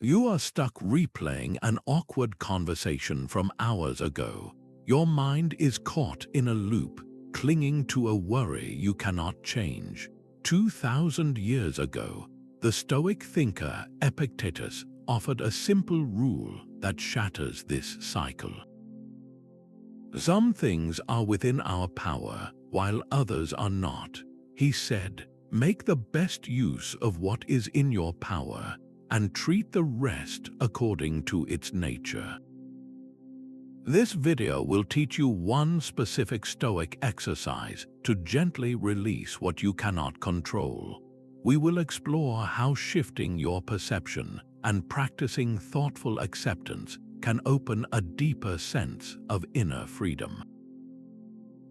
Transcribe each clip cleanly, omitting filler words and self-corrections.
You are stuck replaying an awkward conversation from hours ago. Your mind is caught in a loop, clinging to a worry you cannot change. 2,000 years ago, the Stoic thinker Epictetus offered a simple rule that shatters this cycle. Some things are within our power, while others are not. He said, "Make the best use of what is in your power, and treat the rest according to its nature." This video will teach you one specific Stoic exercise to gently release what you cannot control. We will explore how shifting your perception and practicing thoughtful acceptance can open a deeper sense of inner freedom.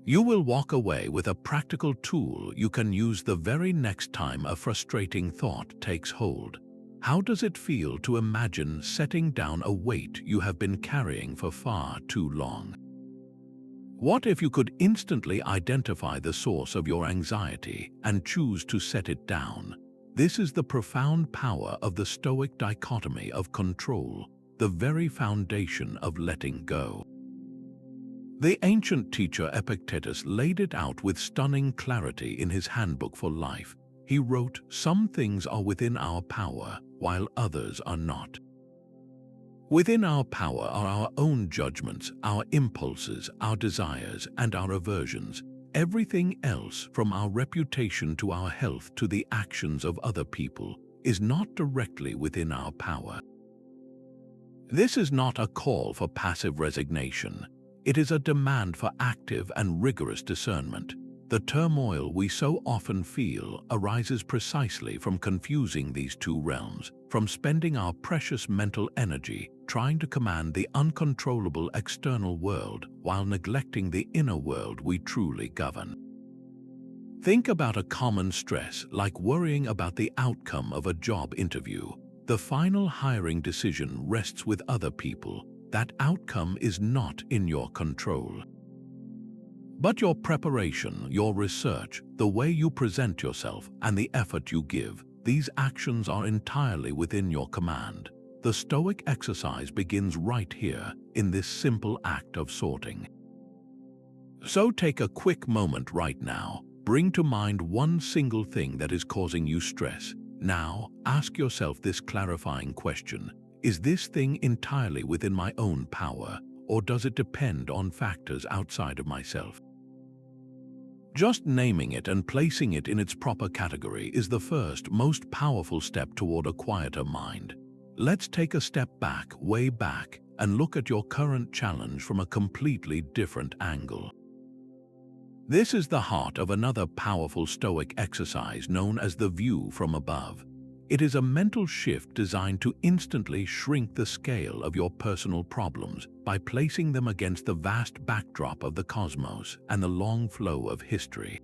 You will walk away with a practical tool you can use the very next time a frustrating thought takes hold. How does it feel to imagine setting down a weight you have been carrying for far too long? What if you could instantly identify the source of your anxiety and choose to set it down? This is the profound power of the Stoic dichotomy of control, the very foundation of letting go. The ancient teacher Epictetus laid it out with stunning clarity in his Handbook for Life. He wrote, "Some things are within our power, while others are not." Within our power are our own judgments, our impulses, our desires, and our aversions. Everything else, from our reputation to our health to the actions of other people, is not directly within our power. This is not a call for passive resignation. It is a demand for active and rigorous discernment. The turmoil we so often feel arises precisely from confusing these two realms, from spending our precious mental energy trying to command the uncontrollable external world while neglecting the inner world we truly govern. Think about a common stress like worrying about the outcome of a job interview. The final hiring decision rests with other people. That outcome is not in your control. But your preparation, your research, the way you present yourself, and the effort you give, these actions are entirely within your command. The Stoic exercise begins right here, in this simple act of sorting. So take a quick moment right now. Bring to mind one single thing that is causing you stress. Now, ask yourself this clarifying question. Is this thing entirely within my own power, or does it depend on factors outside of myself? Just naming it and placing it in its proper category is the first, most powerful step toward a quieter mind. Let's take a step back, way back, and look at your current challenge from a completely different angle. This is the heart of another powerful Stoic exercise known as the view from above. It is a mental shift designed to instantly shrink the scale of your personal problems by placing them against the vast backdrop of the cosmos and the long flow of history.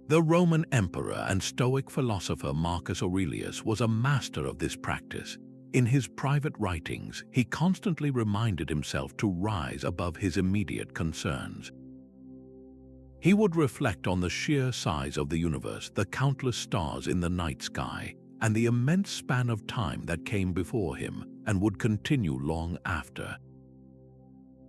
The Roman emperor and Stoic philosopher Marcus Aurelius was a master of this practice. In his private writings, he constantly reminded himself to rise above his immediate concerns. He would reflect on the sheer size of the universe, the countless stars in the night sky, and the immense span of time that came before him and would continue long after.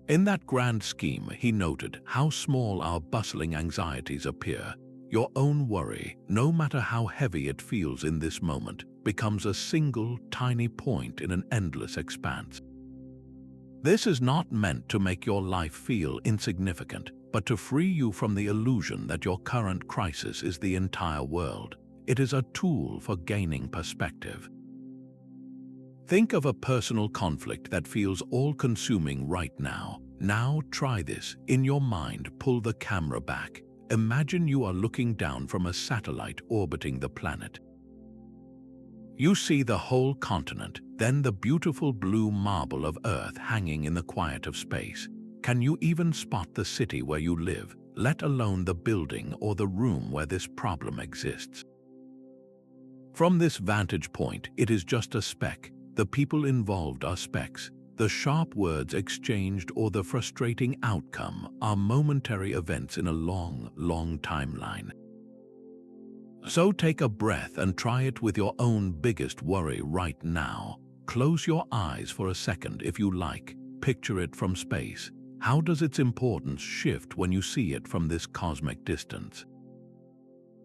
In that grand scheme, he noted how small our bustling anxieties appear. Your own worry, no matter how heavy it feels in this moment, becomes a single, tiny point in an endless expanse. This is not meant to make your life feel insignificant, but to free you from the illusion that your current crisis is the entire world. It is a tool for gaining perspective. Think of a personal conflict that feels all-consuming right now. Now try this. In your mind, pull the camera back. Imagine you are looking down from a satellite orbiting the planet. You see the whole continent, then the beautiful blue marble of Earth hanging in the quiet of space. Can you even spot the city where you live, let alone the building or the room where this problem exists? From this vantage point, it is just a speck. The people involved are specks. The sharp words exchanged or the frustrating outcome are momentary events in a long, long timeline. So take a breath and try it with your own biggest worry right now. Close your eyes for a second if you like. Picture it from space. How does its importance shift when you see it from this cosmic distance?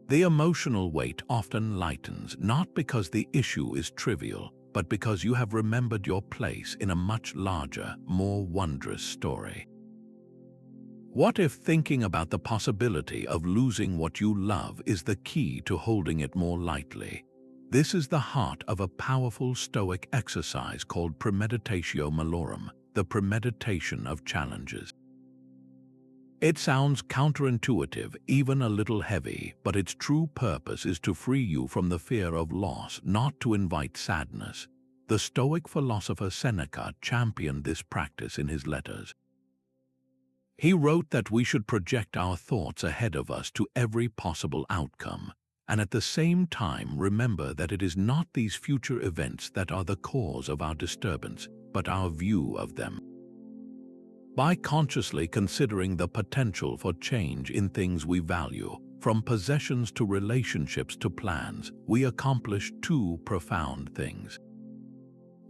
The emotional weight often lightens, not because the issue is trivial, but because you have remembered your place in a much larger, more wondrous story. What if thinking about the possibility of losing what you love is the key to holding it more lightly? This is the heart of a powerful Stoic exercise called Premeditatio Malorum, the premeditation of challenges. It sounds counterintuitive, even a little heavy, but its true purpose is to free you from the fear of loss, not to invite sadness. The Stoic philosopher Seneca championed this practice in his letters. He wrote that we should project our thoughts ahead of us to every possible outcome, and at the same time remember that it is not these future events that are the cause of our disturbance, but our view of them. By consciously considering the potential for change in things we value, from possessions to relationships to plans, we accomplish two profound things.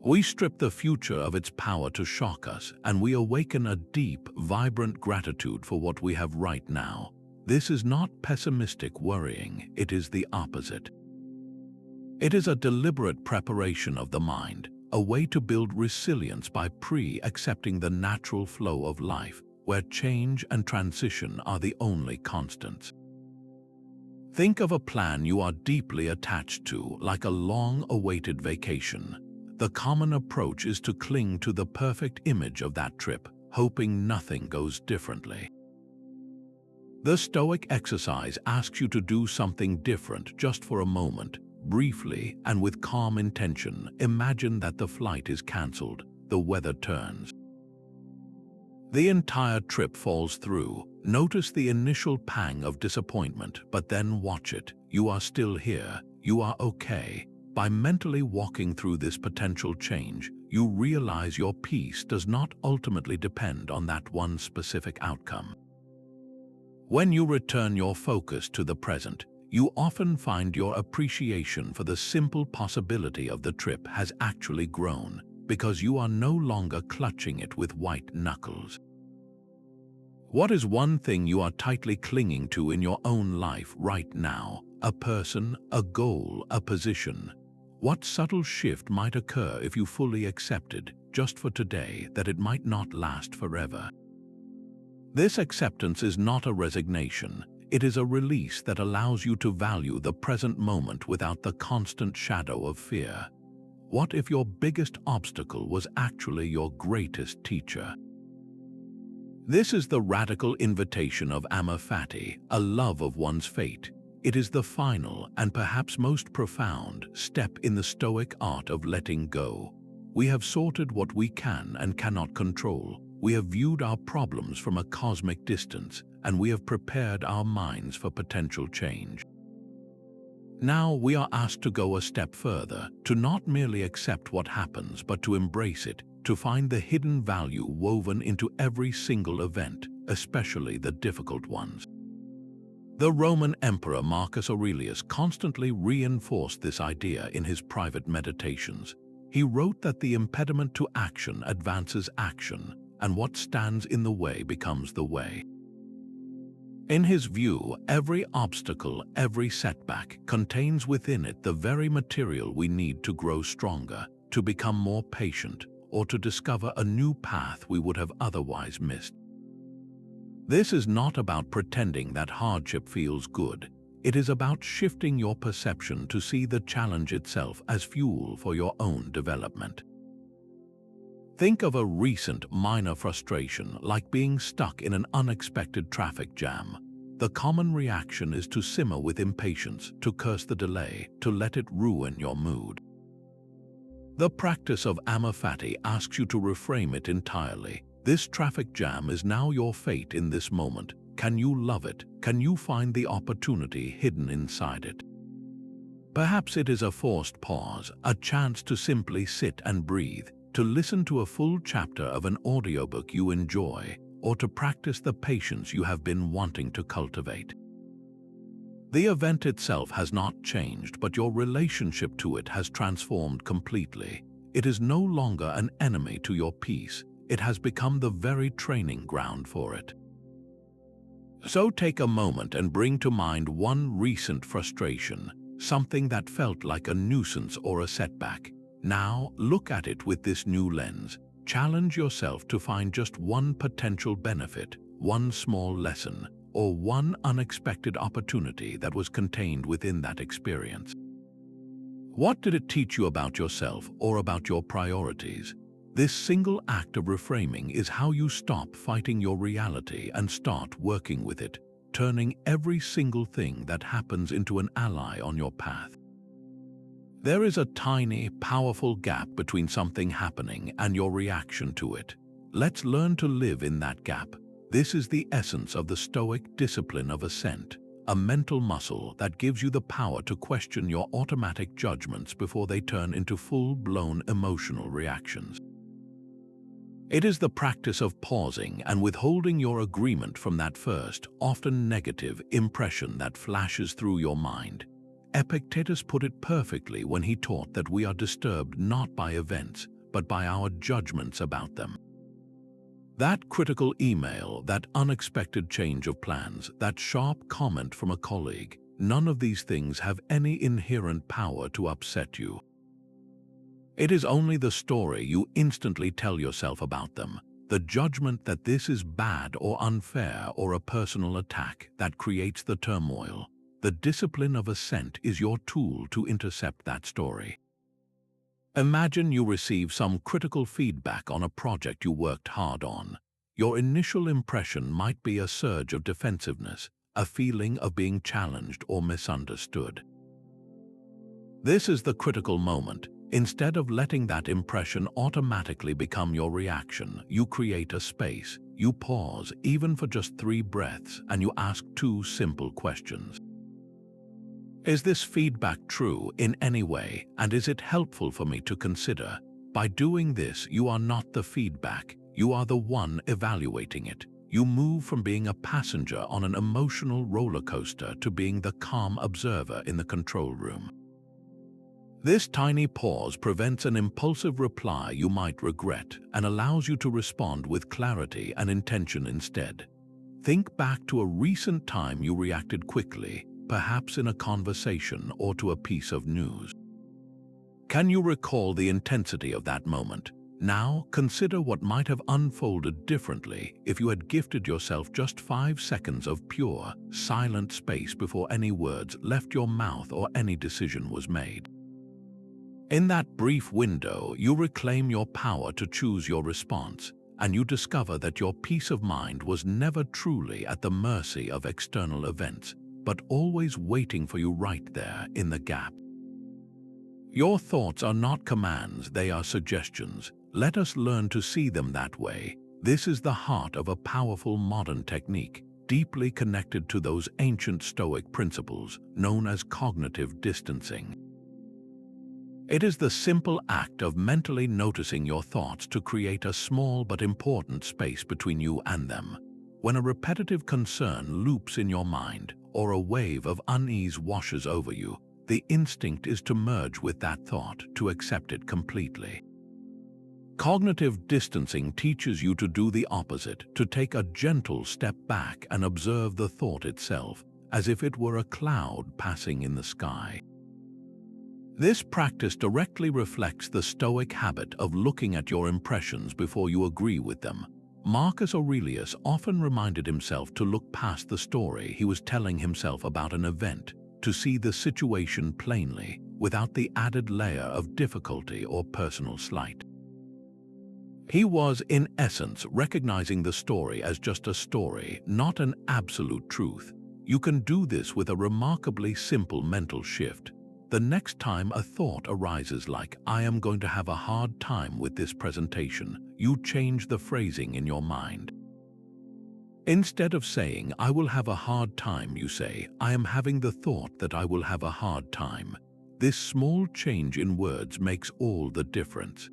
We strip the future of its power to shock us, and we awaken a deep, vibrant gratitude for what we have right now. This is not pessimistic worrying, it is the opposite. It is a deliberate preparation of the mind, a way to build resilience by accepting the natural flow of life, where change and transition are the only constants. Think of a plan you are deeply attached to, like a long-awaited vacation. The common approach is to cling to the perfect image of that trip, hoping nothing goes differently. The Stoic exercise asks you to do something different just for a moment. Briefly and with calm intention, imagine that the flight is cancelled, the weather turns. The entire trip falls through. Notice the initial pang of disappointment, but then watch it. You are still here. You are okay. By mentally walking through this potential change, you realize your peace does not ultimately depend on that one specific outcome. When you return your focus to the present, you often find your appreciation for the simple possibility of the trip has actually grown, because you are no longer clutching it with white knuckles. What is one thing you are tightly clinging to in your own life right now? A person, a goal, a position? What subtle shift might occur if you fully accepted, just for today, that it might not last forever? This acceptance is not a resignation. It is a release that allows you to value the present moment without the constant shadow of fear. What if your biggest obstacle was actually your greatest teacher? This is the radical invitation of Amor Fati, a love of one's fate. It is the final and perhaps most profound step in the Stoic art of letting go. We have sorted what we can and cannot control. We have viewed our problems from a cosmic distance, and we have prepared our minds for potential change. Now we are asked to go a step further, to not merely accept what happens, but to embrace it, to find the hidden value woven into every single event, especially the difficult ones. The Roman Emperor Marcus Aurelius constantly reinforced this idea in his private meditations. He wrote that the impediment to action advances action, and what stands in the way becomes the way. In his view, every obstacle, every setback contains within it the very material we need to grow stronger, to become more patient, or to discover a new path we would have otherwise missed. This is not about pretending that hardship feels good. It is about shifting your perception to see the challenge itself as fuel for your own development. Think of a recent minor frustration, like being stuck in an unexpected traffic jam. The common reaction is to simmer with impatience, to curse the delay, to let it ruin your mood. The practice of Amor Fati asks you to reframe it entirely. This traffic jam is now your fate in this moment. Can you love it? Can you find the opportunity hidden inside it? Perhaps it is a forced pause, a chance to simply sit and breathe, to listen to a full chapter of an audiobook you enjoy, or to practice the patience you have been wanting to cultivate. The event itself has not changed, but your relationship to it has transformed completely. It is no longer an enemy to your peace. It has become the very training ground for it. So take a moment and bring to mind one recent frustration, something that felt like a nuisance or a setback. Now look at it with this new lens. Challenge yourself to find just one potential benefit, one small lesson, or one unexpected opportunity that was contained within that experience. What did it teach you about yourself or about your priorities? This single act of reframing is how you stop fighting your reality and start working with it, turning every single thing that happens into an ally on your path. There is a tiny, powerful gap between something happening and your reaction to it. Let's learn to live in that gap. This is the essence of the Stoic Discipline of Assent, a mental muscle that gives you the power to question your automatic judgments before they turn into full-blown emotional reactions. It is the practice of pausing and withholding your agreement from that first, often negative, impression that flashes through your mind. Epictetus put it perfectly when he taught that we are disturbed not by events, but by our judgments about them. That critical email, that unexpected change of plans, that sharp comment from a colleague, none of these things have any inherent power to upset you. It is only the story you instantly tell yourself about them, the judgment that this is bad or unfair or a personal attack, that creates the turmoil. The discipline of assent is your tool to intercept that story. Imagine you receive some critical feedback on a project you worked hard on. Your initial impression might be a surge of defensiveness, a feeling of being challenged or misunderstood. This is the critical moment. Instead of letting that impression automatically become your reaction, you create a space. You pause, even for just 3 breaths, and you ask 2 simple questions. Is this feedback true in any way, and is it helpful for me to consider? By doing this, you are not the feedback. You are the one evaluating it. You move from being a passenger on an emotional roller coaster to being the calm observer in the control room. This tiny pause prevents an impulsive reply you might regret and allows you to respond with clarity and intention instead. Think back to a recent time you reacted quickly, perhaps in a conversation or to a piece of news. Can you recall the intensity of that moment? Now, consider what might have unfolded differently if you had gifted yourself just 5 seconds of pure, silent space before any words left your mouth or any decision was made. In that brief window, you reclaim your power to choose your response, and you discover that your peace of mind was never truly at the mercy of external events, but always waiting for you right there in the gap. Your thoughts are not commands, they are suggestions. Let us learn to see them that way. This is the heart of a powerful modern technique, deeply connected to those ancient Stoic principles known as cognitive distancing. It is the simple act of mentally noticing your thoughts to create a small but important space between you and them. When a repetitive concern loops in your mind or a wave of unease washes over you, the instinct is to merge with that thought, to accept it completely. Cognitive distancing teaches you to do the opposite, to take a gentle step back and observe the thought itself, as if it were a cloud passing in the sky. This practice directly reflects the Stoic habit of looking at your impressions before you agree with them. Marcus Aurelius often reminded himself to look past the story he was telling himself about an event, to see the situation plainly, without the added layer of difficulty or personal slight. He was, in essence, recognizing the story as just a story, not an absolute truth. You can do this with a remarkably simple mental shift. The next time a thought arises like, "I am going to have a hard time with this presentation," you change the phrasing in your mind. Instead of saying, "I will have a hard time," you say, "I am having the thought that I will have a hard time." This small change in words makes all the difference.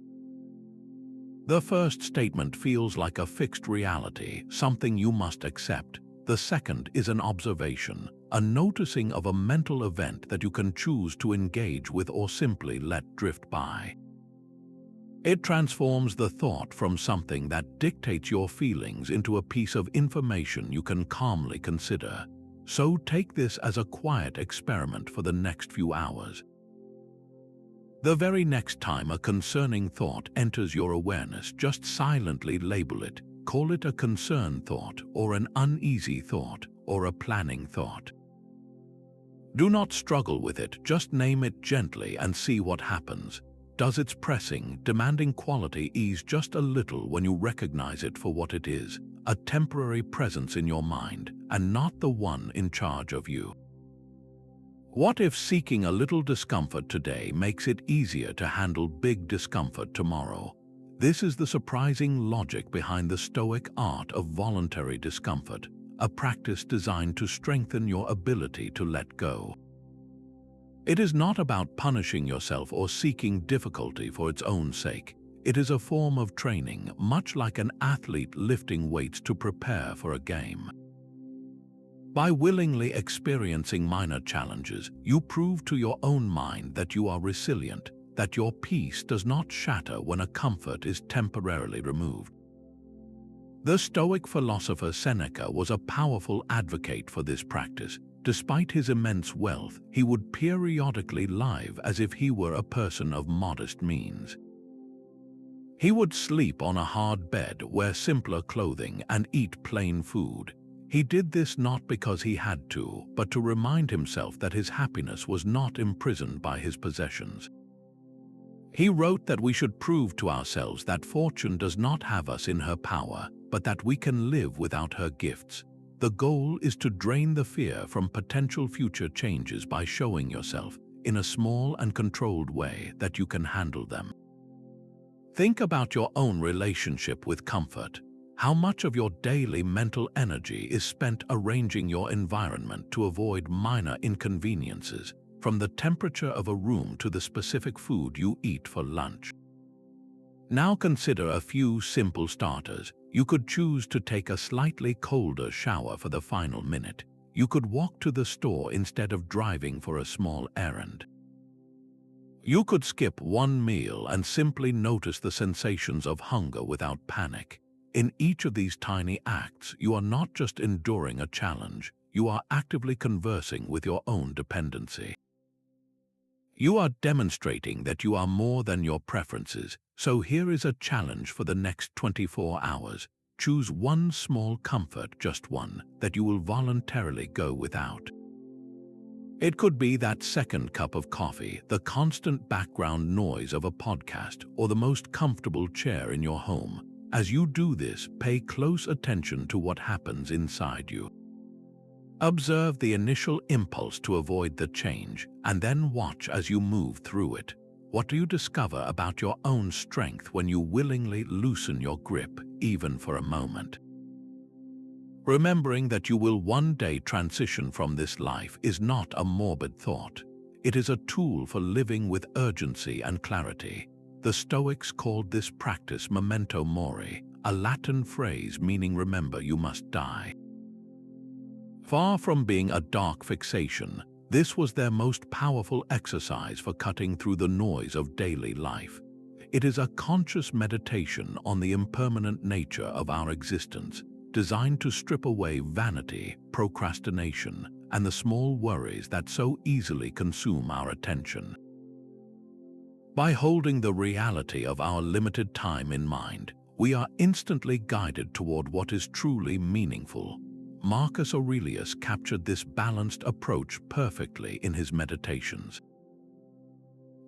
The first statement feels like a fixed reality, something you must accept. The second is an observation, a noticing of a mental event that you can choose to engage with or simply let drift by. It transforms the thought from something that dictates your feelings into a piece of information you can calmly consider. So take this as a quiet experiment for the next few hours. The very next time a concerning thought enters your awareness, just silently label it. Call it a concern thought, or an uneasy thought, or a planning thought. Do not struggle with it, just name it gently and see what happens. Does its pressing, demanding quality ease just a little when you recognize it for what it is, a temporary presence in your mind, and not the one in charge of you? What if seeking a little discomfort today makes it easier to handle big discomfort tomorrow? This is the surprising logic behind the Stoic art of voluntary discomfort, a practice designed to strengthen your ability to let go. It is not about punishing yourself or seeking difficulty for its own sake. It is a form of training, much like an athlete lifting weights to prepare for a game. By willingly experiencing minor challenges, you prove to your own mind that you are resilient, that your peace does not shatter when a comfort is temporarily removed. The Stoic philosopher Seneca was a powerful advocate for this practice. Despite his immense wealth, he would periodically live as if he were a person of modest means. He would sleep on a hard bed, wear simpler clothing, and eat plain food. He did this not because he had to, but to remind himself that his happiness was not imprisoned by his possessions. He wrote that we should prove to ourselves that fortune does not have us in her power, but that we can live without her gifts. The goal is to drain the fear from potential future changes by showing yourself, in a small and controlled way, that you can handle them. Think about your own relationship with comfort. How much of your daily mental energy is spent arranging your environment to avoid minor inconveniences, from the temperature of a room to the specific food you eat for lunch? Now consider a few simple starters. You could choose to take a slightly colder shower for the final minute. You could walk to the store instead of driving for a small errand. You could skip one meal and simply notice the sensations of hunger without panic. In each of these tiny acts, you are not just enduring a challenge, you are actively conversing with your own dependency. You are demonstrating that you are more than your preferences, so here is a challenge for the next 24 hours. Choose one small comfort, just one, that you will voluntarily go without. It could be that second cup of coffee, the constant background noise of a podcast, or the most comfortable chair in your home. As you do this, pay close attention to what happens inside you. Observe the initial impulse to avoid the change, and then watch as you move through it. What do you discover about your own strength when you willingly loosen your grip, even for a moment? Remembering that you will one day transition from this life is not a morbid thought. It is a tool for living with urgency and clarity. The Stoics called this practice Memento Mori, a Latin phrase meaning remember you must die. Far from being a dark fixation, this was their most powerful exercise for cutting through the noise of daily life. It is a conscious meditation on the impermanent nature of our existence, designed to strip away vanity, procrastination, and the small worries that so easily consume our attention. By holding the reality of our limited time in mind, we are instantly guided toward what is truly meaningful. Marcus Aurelius captured this balanced approach perfectly in his Meditations.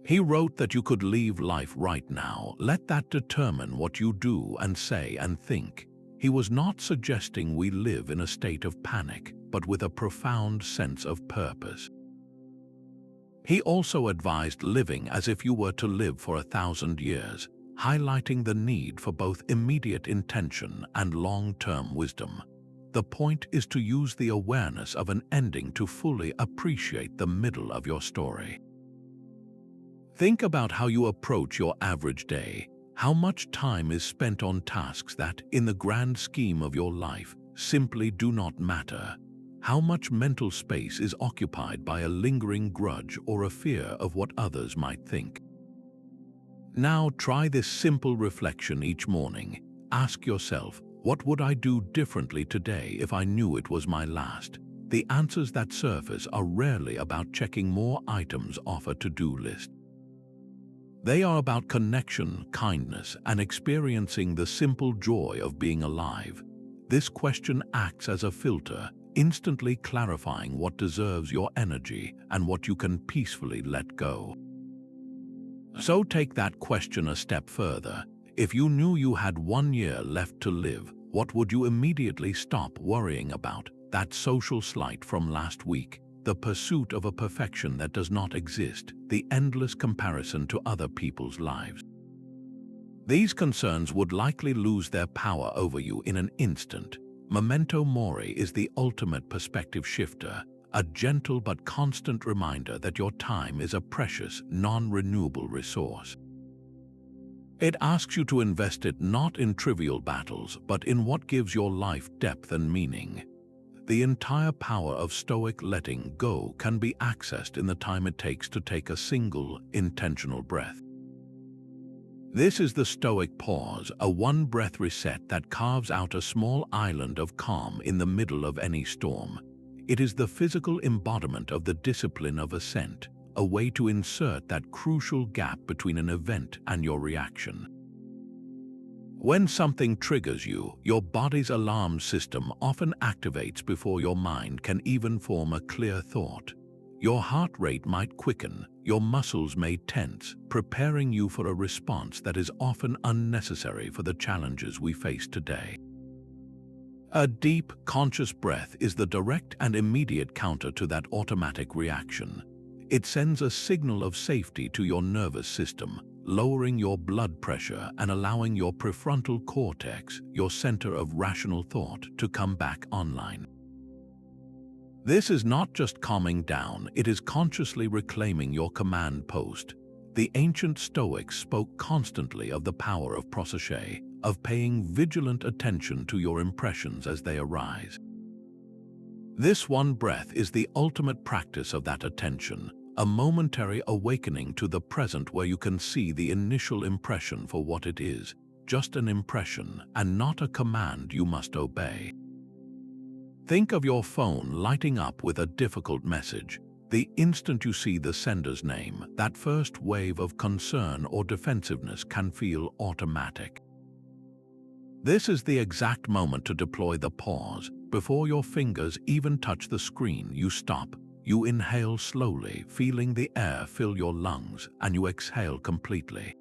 He wrote that you could leave life right now. Let that determine what you do and say and think. He was not suggesting we live in a state of panic, but with a profound sense of purpose. He also advised living as if you were to live for 1,000 years, highlighting the need for both immediate intention and long-term wisdom. The point is to use the awareness of an ending to fully appreciate the middle of your story. Think about how you approach your average day. How much time is spent on tasks that, in the grand scheme of your life, simply do not matter? How much mental space is occupied by a lingering grudge or a fear of what others might think? Now try this simple reflection each morning. Ask yourself, what would I do differently today if I knew it was my last? The answers that surface are rarely about checking more items off a to-do list. They are about connection, kindness, and experiencing the simple joy of being alive. This question acts as a filter, instantly clarifying what deserves your energy and what you can peacefully let go. So take that question a step further. If you knew you had 1 year left to live, what would you immediately stop worrying about? That social slight from last week, the pursuit of a perfection that does not exist, the endless comparison to other people's lives. These concerns would likely lose their power over you in an instant. Memento Mori is the ultimate perspective shifter, a gentle but constant reminder that your time is a precious, non-renewable resource. It asks you to invest it not in trivial battles, but in what gives your life depth and meaning. The entire power of Stoic letting go can be accessed in the time it takes to take a single, intentional breath. This is the Stoic Pause, a one-breath reset that carves out a small island of calm in the middle of any storm. It is the physical embodiment of the Discipline of Assent, a way to insert that crucial gap between an event and your reaction. When something triggers you, your body's alarm system often activates before your mind can even form a clear thought. Your heart rate might quicken, your muscles may tense, preparing you for a response that is often unnecessary for the challenges we face today. A deep, conscious breath is the direct and immediate counter to that automatic reaction. It sends a signal of safety to your nervous system, lowering your blood pressure and allowing your prefrontal cortex, your center of rational thought, to come back online. This is not just calming down, it is consciously reclaiming your command post. The ancient Stoics spoke constantly of the power of proseuche, of paying vigilant attention to your impressions as they arise. This one breath is the ultimate practice of that attention, a momentary awakening to the present where you can see the initial impression for what it is, just an impression and not a command you must obey. Think of your phone lighting up with a difficult message. The instant you see the sender's name, that first wave of concern or defensiveness can feel automatic. This is the exact moment to deploy the pause. Before your fingers even touch the screen, you stop. You inhale slowly, feeling the air fill your lungs, and you exhale completely.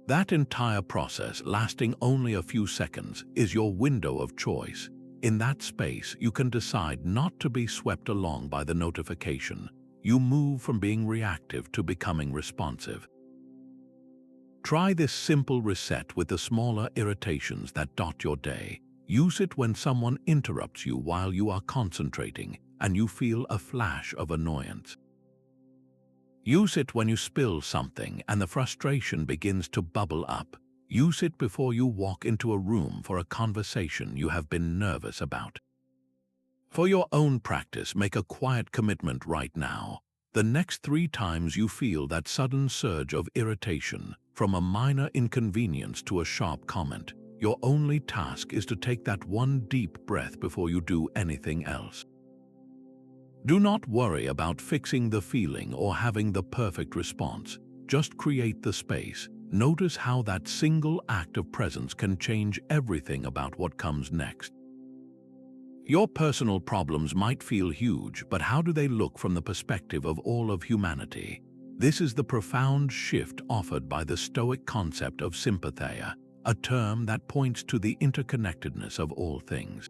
That entire process, lasting only a few seconds, is your window of choice. In that space, you can decide not to be swept along by the notification. You move from being reactive to becoming responsive. Try this simple reset with the smaller irritations that dot your day. Use it when someone interrupts you while you are concentrating and you feel a flash of annoyance. Use it when you spill something and the frustration begins to bubble up. Use it before you walk into a room for a conversation you have been nervous about. For your own practice, make a quiet commitment right now. The next 3 times you feel that sudden surge of irritation, from a minor inconvenience to a sharp comment, your only task is to take that one deep breath before you do anything else. Do not worry about fixing the feeling or having the perfect response. Just create the space. Notice how that single act of presence can change everything about what comes next. Your personal problems might feel huge, but how do they look from the perspective of all of humanity? This is the profound shift offered by the Stoic concept of Sympatheia, a term that points to the interconnectedness of all things.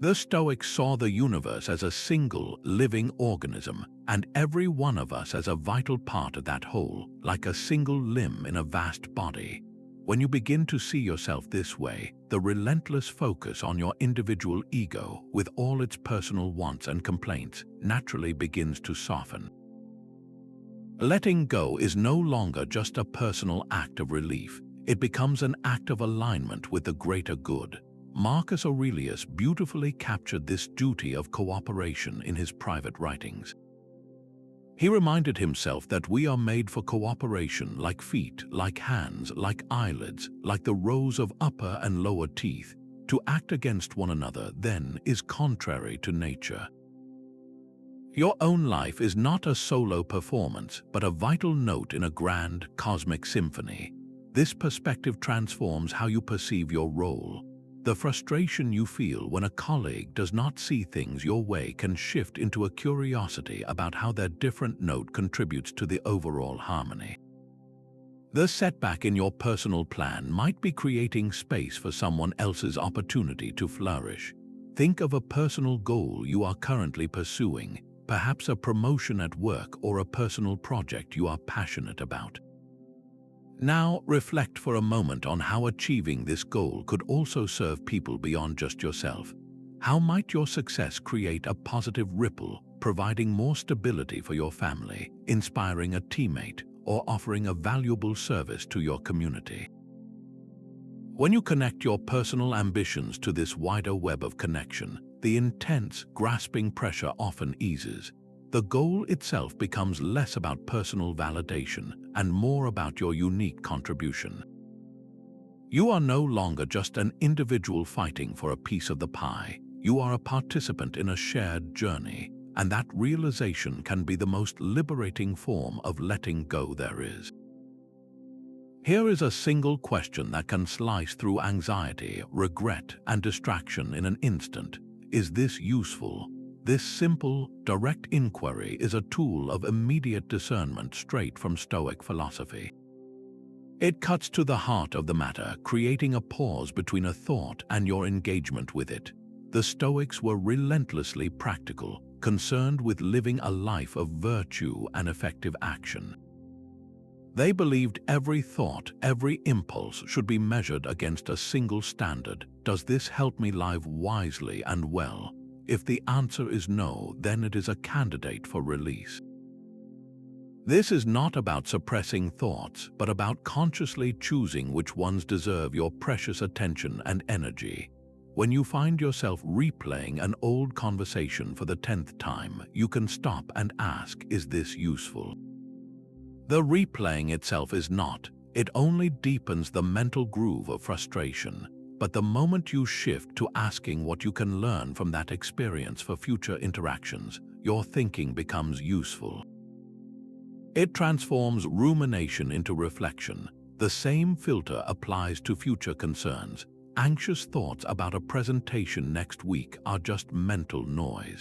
The Stoics saw the universe as a single, living organism, and every one of us as a vital part of that whole, like a single limb in a vast body. When you begin to see yourself this way, the relentless focus on your individual ego, with all its personal wants and complaints, naturally begins to soften. Letting go is no longer just a personal act of relief. It becomes an act of alignment with the greater good. Marcus Aurelius beautifully captured this duty of cooperation in his private writings. He reminded himself that we are made for cooperation, like feet, like hands, like eyelids, like the rows of upper and lower teeth. To act against one another, then, is contrary to nature. Your own life is not a solo performance, but a vital note in a grand, cosmic symphony. This perspective transforms how you perceive your role. The frustration you feel when a colleague does not see things your way can shift into a curiosity about how their different note contributes to the overall harmony. The setback in your personal plan might be creating space for someone else's opportunity to flourish. Think of a personal goal you are currently pursuing, perhaps a promotion at work or a personal project you are passionate about. Now, reflect for a moment on how achieving this goal could also serve people beyond just yourself. How might your success create a positive ripple, providing more stability for your family, inspiring a teammate, or offering a valuable service to your community? When you connect your personal ambitions to this wider web of connection, the intense, grasping pressure often eases. The goal itself becomes less about personal validation and more about your unique contribution. You are no longer just an individual fighting for a piece of the pie. You are a participant in a shared journey, and that realization can be the most liberating form of letting go there is. Here is a single question that can slice through anxiety, regret, and distraction in an instant. Is this useful? This simple, direct inquiry is a tool of immediate discernment straight from Stoic philosophy. It cuts to the heart of the matter, creating a pause between a thought and your engagement with it. The Stoics were relentlessly practical, concerned with living a life of virtue and effective action. They believed every thought, every impulse should be measured against a single standard. Does this help me live wisely and well? If the answer is no, then it is a candidate for release. This is not about suppressing thoughts, but about consciously choosing which ones deserve your precious attention and energy. When you find yourself replaying an old conversation for the 10th time, you can stop and ask, is this useful? The replaying itself is not. It only deepens the mental groove of frustration. But the moment you shift to asking what you can learn from that experience for future interactions, your thinking becomes useful. It transforms rumination into reflection. The same filter applies to future concerns. Anxious thoughts about a presentation next week are just mental noise.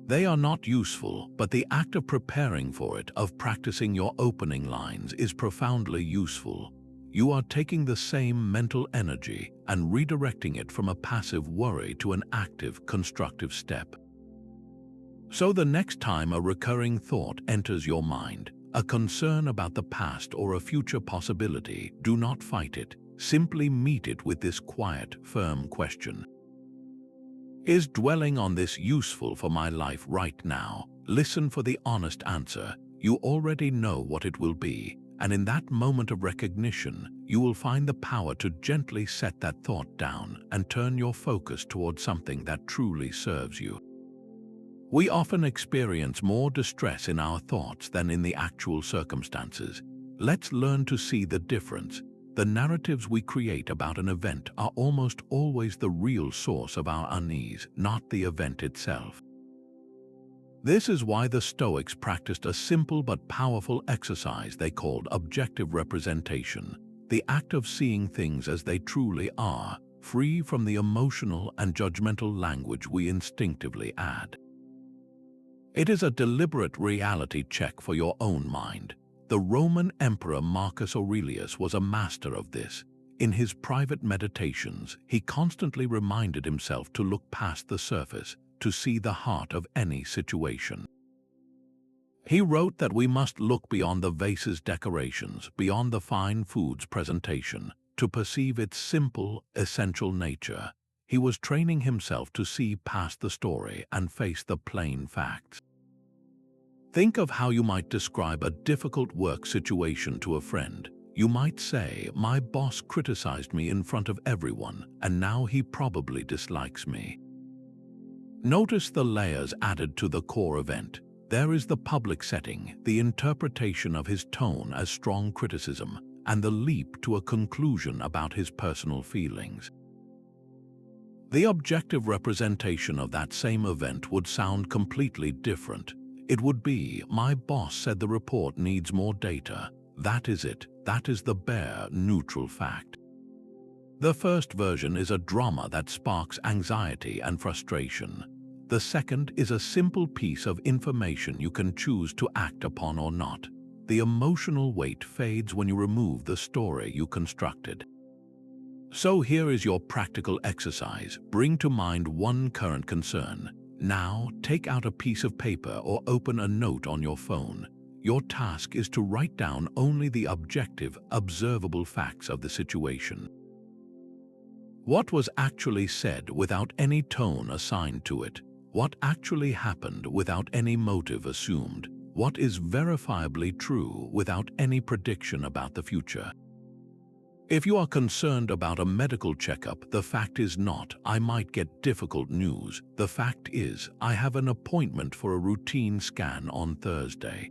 They are not useful, but the act of preparing for it, of practicing your opening lines, is profoundly useful. You are taking the same mental energy and redirecting it from a passive worry to an active, constructive step. So the next time a recurring thought enters your mind, a concern about the past or a future possibility, do not fight it. Simply meet it with this quiet, firm question. Is dwelling on this useful for my life right now? Listen for the honest answer. You already know what it will be. And in that moment of recognition, you will find the power to gently set that thought down and turn your focus towards something that truly serves you. We often experience more distress in our thoughts than in the actual circumstances. Let's learn to see the difference. The narratives we create about an event are almost always the real source of our unease, not the event itself. This is why the Stoics practiced a simple but powerful exercise they called objective representation, the act of seeing things as they truly are, free from the emotional and judgmental language we instinctively add. It is a deliberate reality check for your own mind. The Roman Emperor Marcus Aurelius was a master of this. In his private meditations, he constantly reminded himself to look past the surface, to see the heart of any situation. He wrote that we must look beyond the vase's decorations, beyond the fine food's presentation, to perceive its simple, essential nature. He was training himself to see past the story and face the plain facts. Think of how you might describe a difficult work situation to a friend. You might say, my boss criticized me in front of everyone, and now he probably dislikes me. Notice the layers added to the core event. There is the public setting, the interpretation of his tone as strong criticism, and the leap to a conclusion about his personal feelings. The objective representation of that same event would sound completely different. It would be, my boss said the report needs more data. That is it. That is the bare, neutral fact. The first version is a drama that sparks anxiety and frustration. The second is a simple piece of information you can choose to act upon or not. The emotional weight fades when you remove the story you constructed. So here is your practical exercise. Bring to mind one current concern. Now, take out a piece of paper or open a note on your phone. Your task is to write down only the objective, observable facts of the situation. What was actually said without any tone assigned to it? What actually happened without any motive assumed? What is verifiably true without any prediction about the future? If you are concerned about a medical checkup, the fact is not, I might get difficult news. The fact is, I have an appointment for a routine scan on Thursday.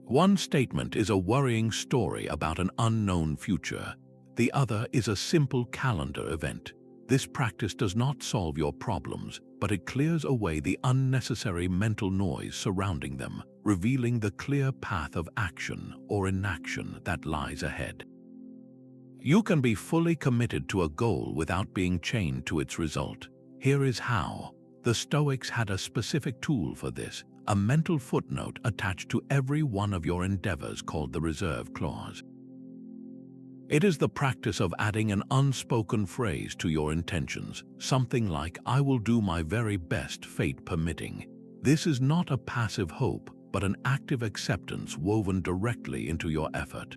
One statement is a worrying story about an unknown future. The other is a simple calendar event. This practice does not solve your problems, but it clears away the unnecessary mental noise surrounding them, revealing the clear path of action or inaction that lies ahead. You can be fully committed to a goal without being chained to its result. Here is how. The Stoics had a specific tool for this, a mental footnote attached to every one of your endeavors called the reserve clause. It is the practice of adding an unspoken phrase to your intentions, something like, I will do my very best, fate permitting. This is not a passive hope, but an active acceptance woven directly into your effort.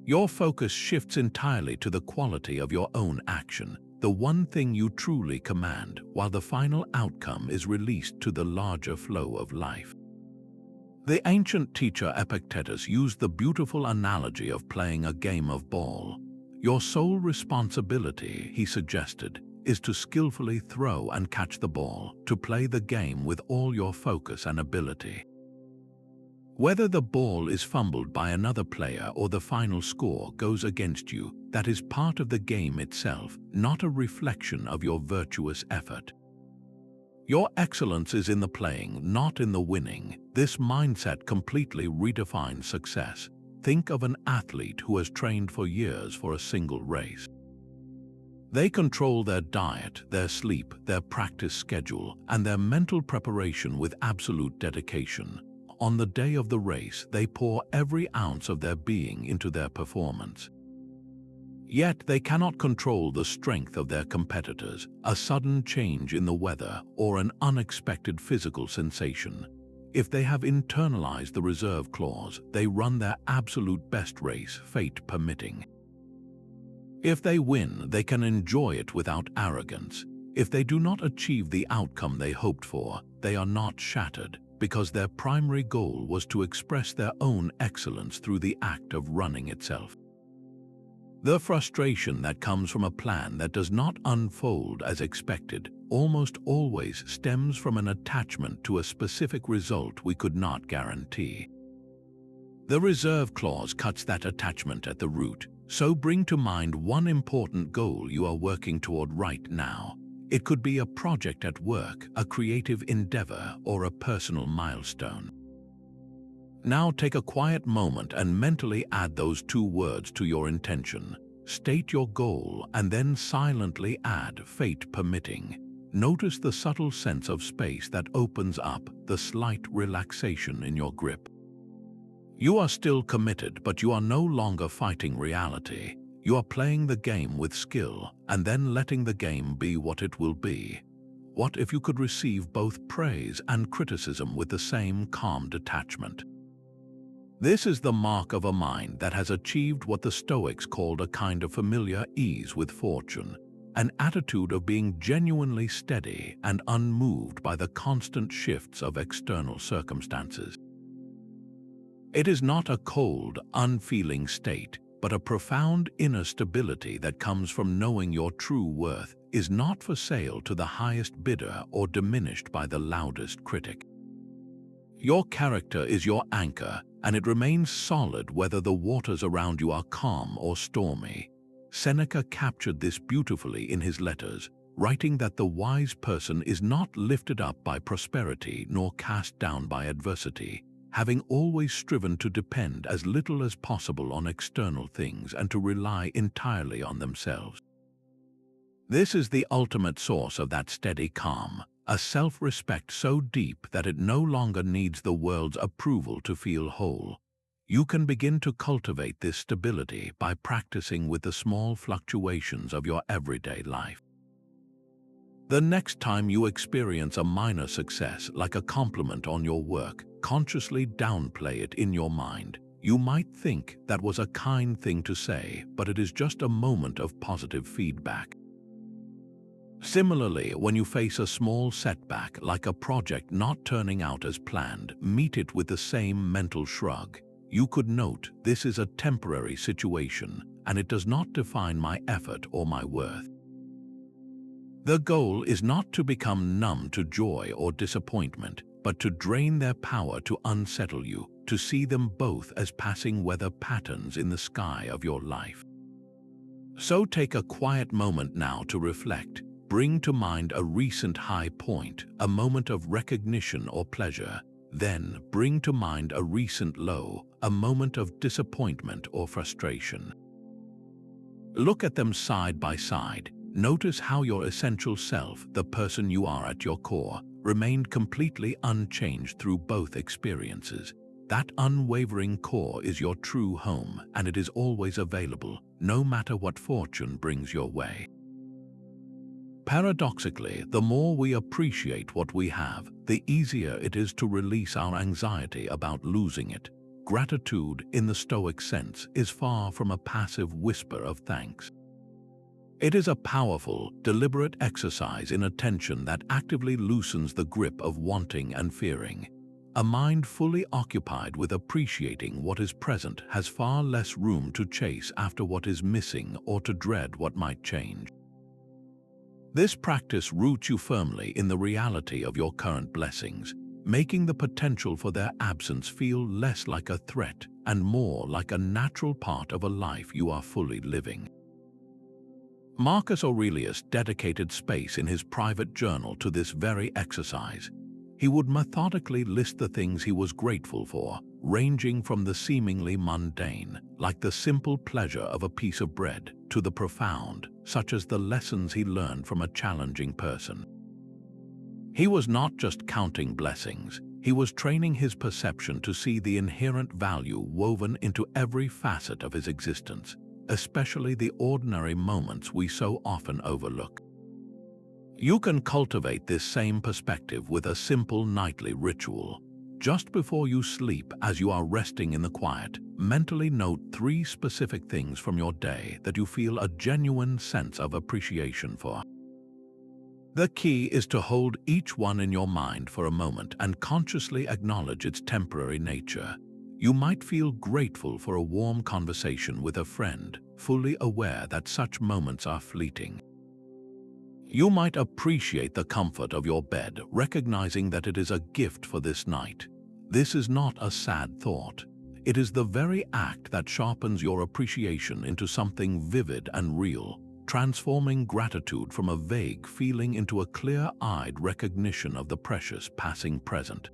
Your focus shifts entirely to the quality of your own action, the one thing you truly command, while the final outcome is released to the larger flow of life. The ancient teacher Epictetus used the beautiful analogy of playing a game of ball. Your sole responsibility, he suggested, is to skillfully throw and catch the ball, to play the game with all your focus and ability. Whether the ball is fumbled by another player or the final score goes against you, that is part of the game itself, not a reflection of your virtuous effort. Your excellence is in the playing, not in the winning. This mindset completely redefines success. Think of an athlete who has trained for years for a single race. They control their diet, their sleep, their practice schedule, and their mental preparation with absolute dedication. On the day of the race, they pour every ounce of their being into their performance. Yet they cannot control the strength of their competitors, a sudden change in the weather, or an unexpected physical sensation. If they have internalized the reserve clause, they run their absolute best race, fate permitting. If they win, they can enjoy it without arrogance. If they do not achieve the outcome they hoped for, they are not shattered, because their primary goal was to express their own excellence through the act of running itself. The frustration that comes from a plan that does not unfold as expected almost always stems from an attachment to a specific result we could not guarantee. The reserve clause cuts that attachment at the root, so bring to mind one important goal you are working toward right now. It could be a project at work, a creative endeavor, or a personal milestone. Now take a quiet moment and mentally add those two words to your intention. State your goal and then silently add fate permitting. Notice the subtle sense of space that opens up, the slight relaxation in your grip. You are still committed, but you are no longer fighting reality. You are playing the game with skill and then letting the game be what it will be. What if you could receive both praise and criticism with the same calm detachment? This is the mark of a mind that has achieved what the Stoics called a kind of familiar ease with fortune, an attitude of being genuinely steady and unmoved by the constant shifts of external circumstances. It is not a cold, unfeeling state, but a profound inner stability that comes from knowing your true worth is not for sale to the highest bidder or diminished by the loudest critic. Your character is your anchor, and it remains solid whether the waters around you are calm or stormy. Seneca captured this beautifully in his letters, writing that the wise person is not lifted up by prosperity nor cast down by adversity, having always striven to depend as little as possible on external things and to rely entirely on themselves. This is the ultimate source of that steady calm, a self-respect so deep that it no longer needs the world's approval to feel whole. You can begin to cultivate this stability by practicing with the small fluctuations of your everyday life. The next time you experience a minor success, like a compliment on your work, consciously downplay it in your mind. You might think that was a kind thing to say, but it is just a moment of positive feedback. Similarly, when you face a small setback, like a project not turning out as planned, meet it with the same mental shrug. You could note, this is a temporary situation, and it does not define my effort or my worth. The goal is not to become numb to joy or disappointment, but to drain their power to unsettle you, to see them both as passing weather patterns in the sky of your life. So take a quiet moment now to reflect. Bring to mind a recent high point, a moment of recognition or pleasure. Then bring to mind a recent low, a moment of disappointment or frustration. Look at them side by side. Notice how your essential self, the person you are at your core, remained completely unchanged through both experiences. That unwavering core is your true home, and it is always available, no matter what fortune brings your way. Paradoxically, the more we appreciate what we have, the easier it is to release our anxiety about losing it. Gratitude, in the Stoic sense, is far from a passive whisper of thanks. It is a powerful, deliberate exercise in attention that actively loosens the grip of wanting and fearing. A mind fully occupied with appreciating what is present has far less room to chase after what is missing or to dread what might change. This practice roots you firmly in the reality of your current blessings, making the potential for their absence feel less like a threat and more like a natural part of a life you are fully living. Marcus Aurelius dedicated space in his private journal to this very exercise. He would methodically list the things he was grateful for, ranging from the seemingly mundane, like the simple pleasure of a piece of bread, to the profound, such as the lessons he learned from a challenging person. He was not just counting blessings, he was training his perception to see the inherent value woven into every facet of his existence, especially the ordinary moments we so often overlook. You can cultivate this same perspective with a simple nightly ritual. Just before you sleep, as you are resting in the quiet, mentally note 3 specific things from your day that you feel a genuine sense of appreciation for. The key is to hold each one in your mind for a moment and consciously acknowledge its temporary nature. You might feel grateful for a warm conversation with a friend, fully aware that such moments are fleeting. You might appreciate the comfort of your bed, recognizing that it is a gift for this night. This is not a sad thought. It is the very act that sharpens your appreciation into something vivid and real, transforming gratitude from a vague feeling into a clear-eyed recognition of the precious passing present.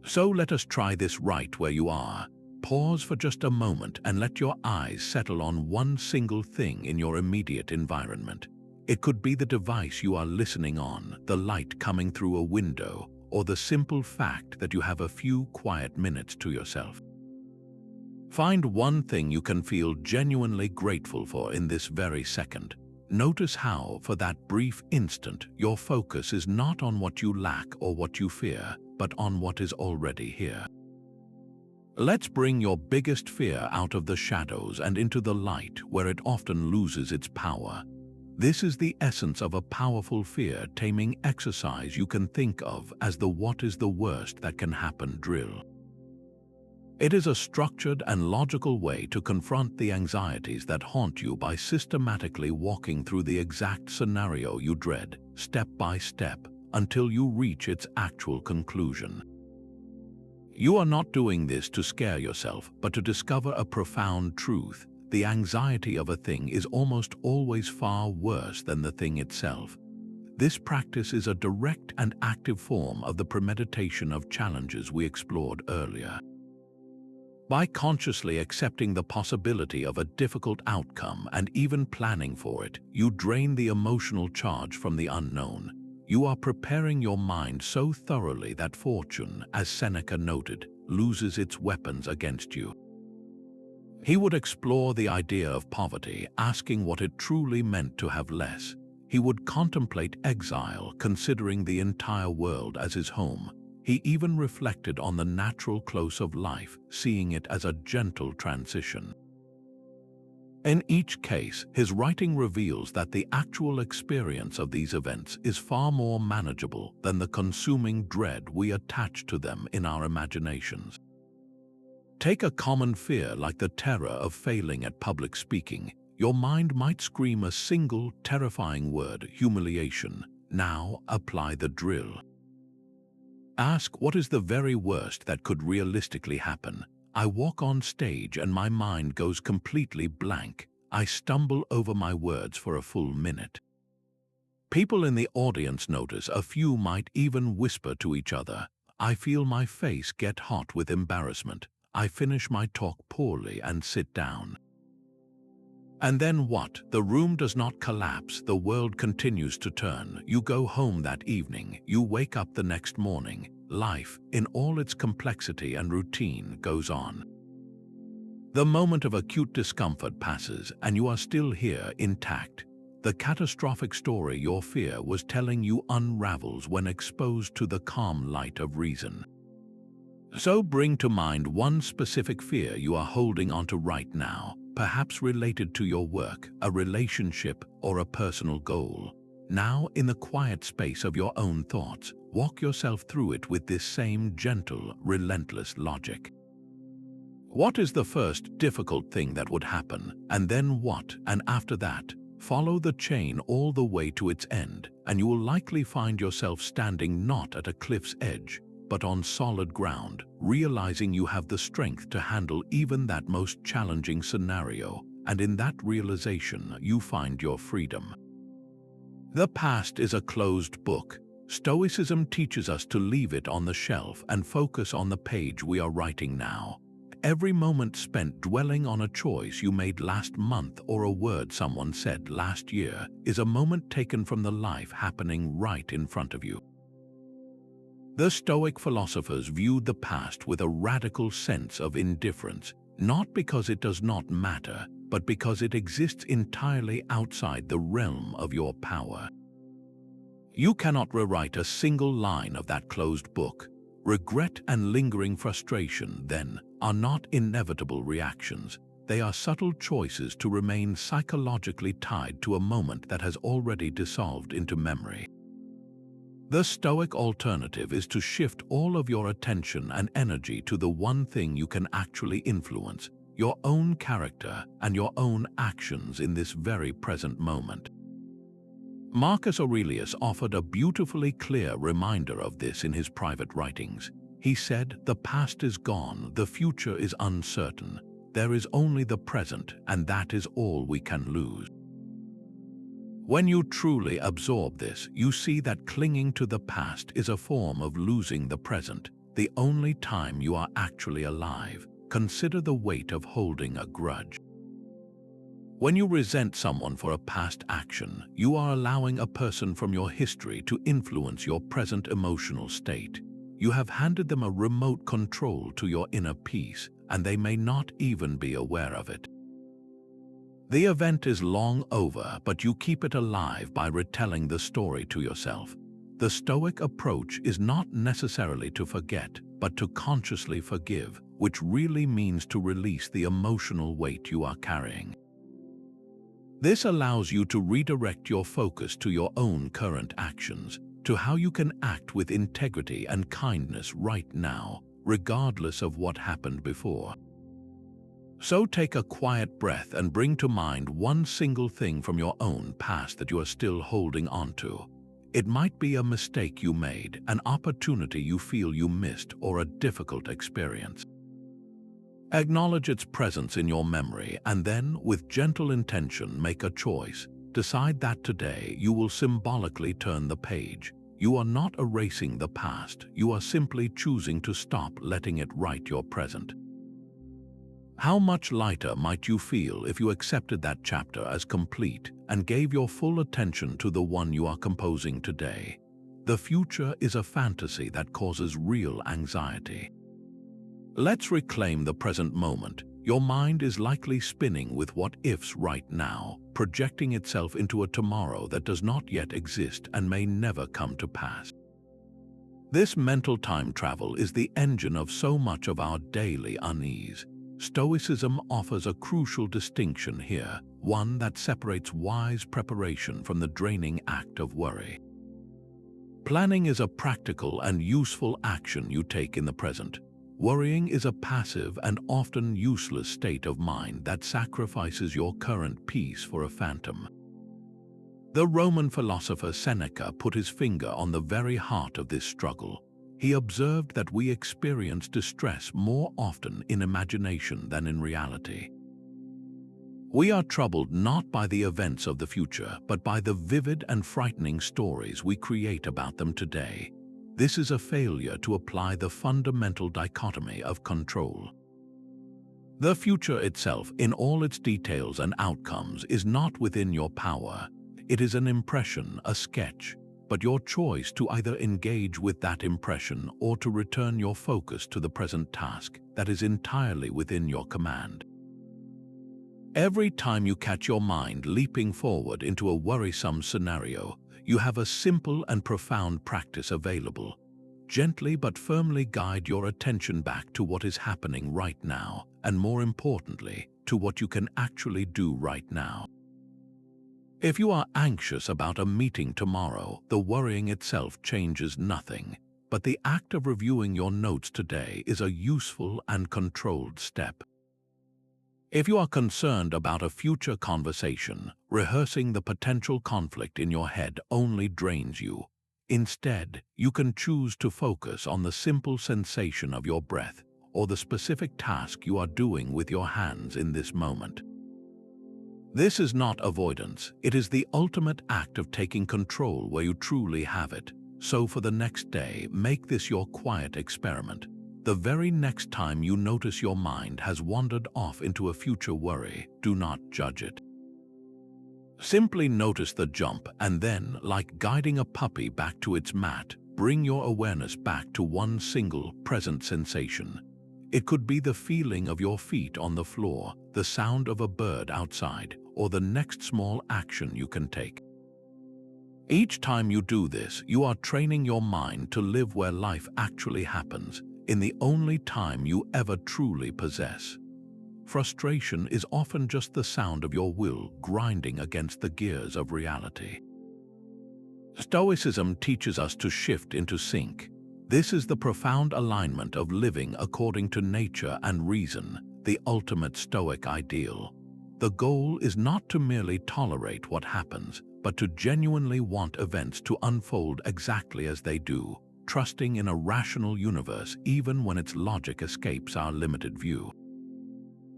So let us try this right where you are. Pause for just a moment and let your eyes settle on one single thing in your immediate environment. It could be the device you are listening on, the light coming through a window, or the simple fact that you have a few quiet minutes to yourself. Find one thing you can feel genuinely grateful for in this very second. Notice how, for that brief instant, your focus is not on what you lack or what you fear, but on what is already here. Let's bring your biggest fear out of the shadows and into the light where it often loses its power. This is the essence of a powerful fear-taming exercise you can think of as the "what is the worst that can happen" drill. It is a structured and logical way to confront the anxieties that haunt you by systematically walking through the exact scenario you dread, step by step, until you reach its actual conclusion. You are not doing this to scare yourself, but to discover a profound truth. The anxiety of a thing is almost always far worse than the thing itself. This practice is a direct and active form of the premeditation of challenges we explored earlier. By consciously accepting the possibility of a difficult outcome and even planning for it, you drain the emotional charge from the unknown. You are preparing your mind so thoroughly that fortune, as Seneca noted, loses its weapons against you. He would explore the idea of poverty, asking what it truly meant to have less. He would contemplate exile, considering the entire world as his home. He even reflected on the natural close of life, seeing it as a gentle transition. In each case, his writing reveals that the actual experience of these events is far more manageable than the consuming dread we attach to them in our imaginations. Take a common fear like the terror of failing at public speaking. Your mind might scream a single terrifying word, humiliation. Now apply the drill. Ask, what is the very worst that could realistically happen? I walk on stage and my mind goes completely blank. I stumble over my words for a full minute. People in the audience notice. A few might even whisper to each other. I feel my face get hot with embarrassment. I finish my talk poorly and sit down. And then what? The room does not collapse. The world continues to turn. You go home that evening. You wake up the next morning. Life, in all its complexity and routine, goes on. The moment of acute discomfort passes, and you are still here, intact. The catastrophic story your fear was telling you unravels when exposed to the calm light of reason. So bring to mind one specific fear you are holding onto right now, perhaps related to your work, a relationship, or a personal goal. Now, in the quiet space of your own thoughts, walk yourself through it with this same gentle, relentless logic. What is the first difficult thing that would happen, and then what, and after that? Follow the chain all the way to its end, and you will likely find yourself standing not at a cliff's edge, but on solid ground, realizing you have the strength to handle even that most challenging scenario, and in that realization you find your freedom. The past is a closed book. Stoicism teaches us to leave it on the shelf and focus on the page we are writing now. Every moment spent dwelling on a choice you made last month or a word someone said last year is a moment taken from the life happening right in front of you. The Stoic philosophers viewed the past with a radical sense of indifference, not because it does not matter, but because it exists entirely outside the realm of your power. You cannot rewrite a single line of that closed book. Regret and lingering frustration, then, are not inevitable reactions. They are subtle choices to remain psychologically tied to a moment that has already dissolved into memory. The Stoic alternative is to shift all of your attention and energy to the one thing you can actually influence, your own character and your own actions in this very present moment. Marcus Aurelius offered a beautifully clear reminder of this in his private writings. He said, "The past is gone, the future is uncertain. There is only the present, and that is all we can lose." When you truly absorb this, you see that clinging to the past is a form of losing the present, the only time you are actually alive. Consider the weight of holding a grudge. When you resent someone for a past action, you are allowing a person from your history to influence your present emotional state. You have handed them a remote control to your inner peace, and they may not even be aware of it. The event is long over, but you keep it alive by retelling the story to yourself. The Stoic approach is not necessarily to forget, but to consciously forgive, which really means to release the emotional weight you are carrying. This allows you to redirect your focus to your own current actions, to how you can act with integrity and kindness right now, regardless of what happened before. So take a quiet breath and bring to mind one single thing from your own past that you are still holding on to. It might be a mistake you made, an opportunity you feel you missed, or a difficult experience. Acknowledge its presence in your memory and then, with gentle intention, make a choice. Decide that today you will symbolically turn the page. You are not erasing the past, you are simply choosing to stop letting it write your present. How much lighter might you feel if you accepted that chapter as complete and gave your full attention to the one you are composing today? The future is a fantasy that causes real anxiety. Let's reclaim the present moment. Your mind is likely spinning with what-ifs right now, projecting itself into a tomorrow that does not yet exist and may never come to pass. This mental time travel is the engine of so much of our daily unease. Stoicism offers a crucial distinction here, one that separates wise preparation from the draining act of worry. Planning is a practical and useful action you take in the present. Worrying is a passive and often useless state of mind that sacrifices your current peace for a phantom. The Roman philosopher Seneca put his finger on the very heart of this struggle. He observed that we experience distress more often in imagination than in reality. We are troubled not by the events of the future, but by the vivid and frightening stories we create about them today. This is a failure to apply the fundamental dichotomy of control. The future itself, in all its details and outcomes, is not within your power. It is an impression, a sketch, but your choice to either engage with that impression or to return your focus to the present task that is entirely within your command. Every time you catch your mind leaping forward into a worrisome scenario, you have a simple and profound practice available. Gently but firmly guide your attention back to what is happening right now, and more importantly, to what you can actually do right now. If you are anxious about a meeting tomorrow, the worrying itself changes nothing, but the act of reviewing your notes today is a useful and controlled step. If you are concerned about a future conversation, rehearsing the potential conflict in your head only drains you. Instead, you can choose to focus on the simple sensation of your breath or the specific task you are doing with your hands in this moment. This is not avoidance, it is the ultimate act of taking control where you truly have it. So for the next day, make this your quiet experiment. The very next time you notice your mind has wandered off into a future worry, do not judge it. Simply notice the jump and then, like guiding a puppy back to its mat, bring your awareness back to one single, present sensation. It could be the feeling of your feet on the floor, the sound of a bird outside, or the next small action you can take. Each time you do this, you are training your mind to live where life actually happens, in the only time you ever truly possess. Frustration is often just the sound of your will grinding against the gears of reality. Stoicism teaches us to shift into sync. This is the profound alignment of living according to nature and reason, the ultimate Stoic ideal. The goal is not to merely tolerate what happens, but to genuinely want events to unfold exactly as they do, trusting in a rational universe even when its logic escapes our limited view.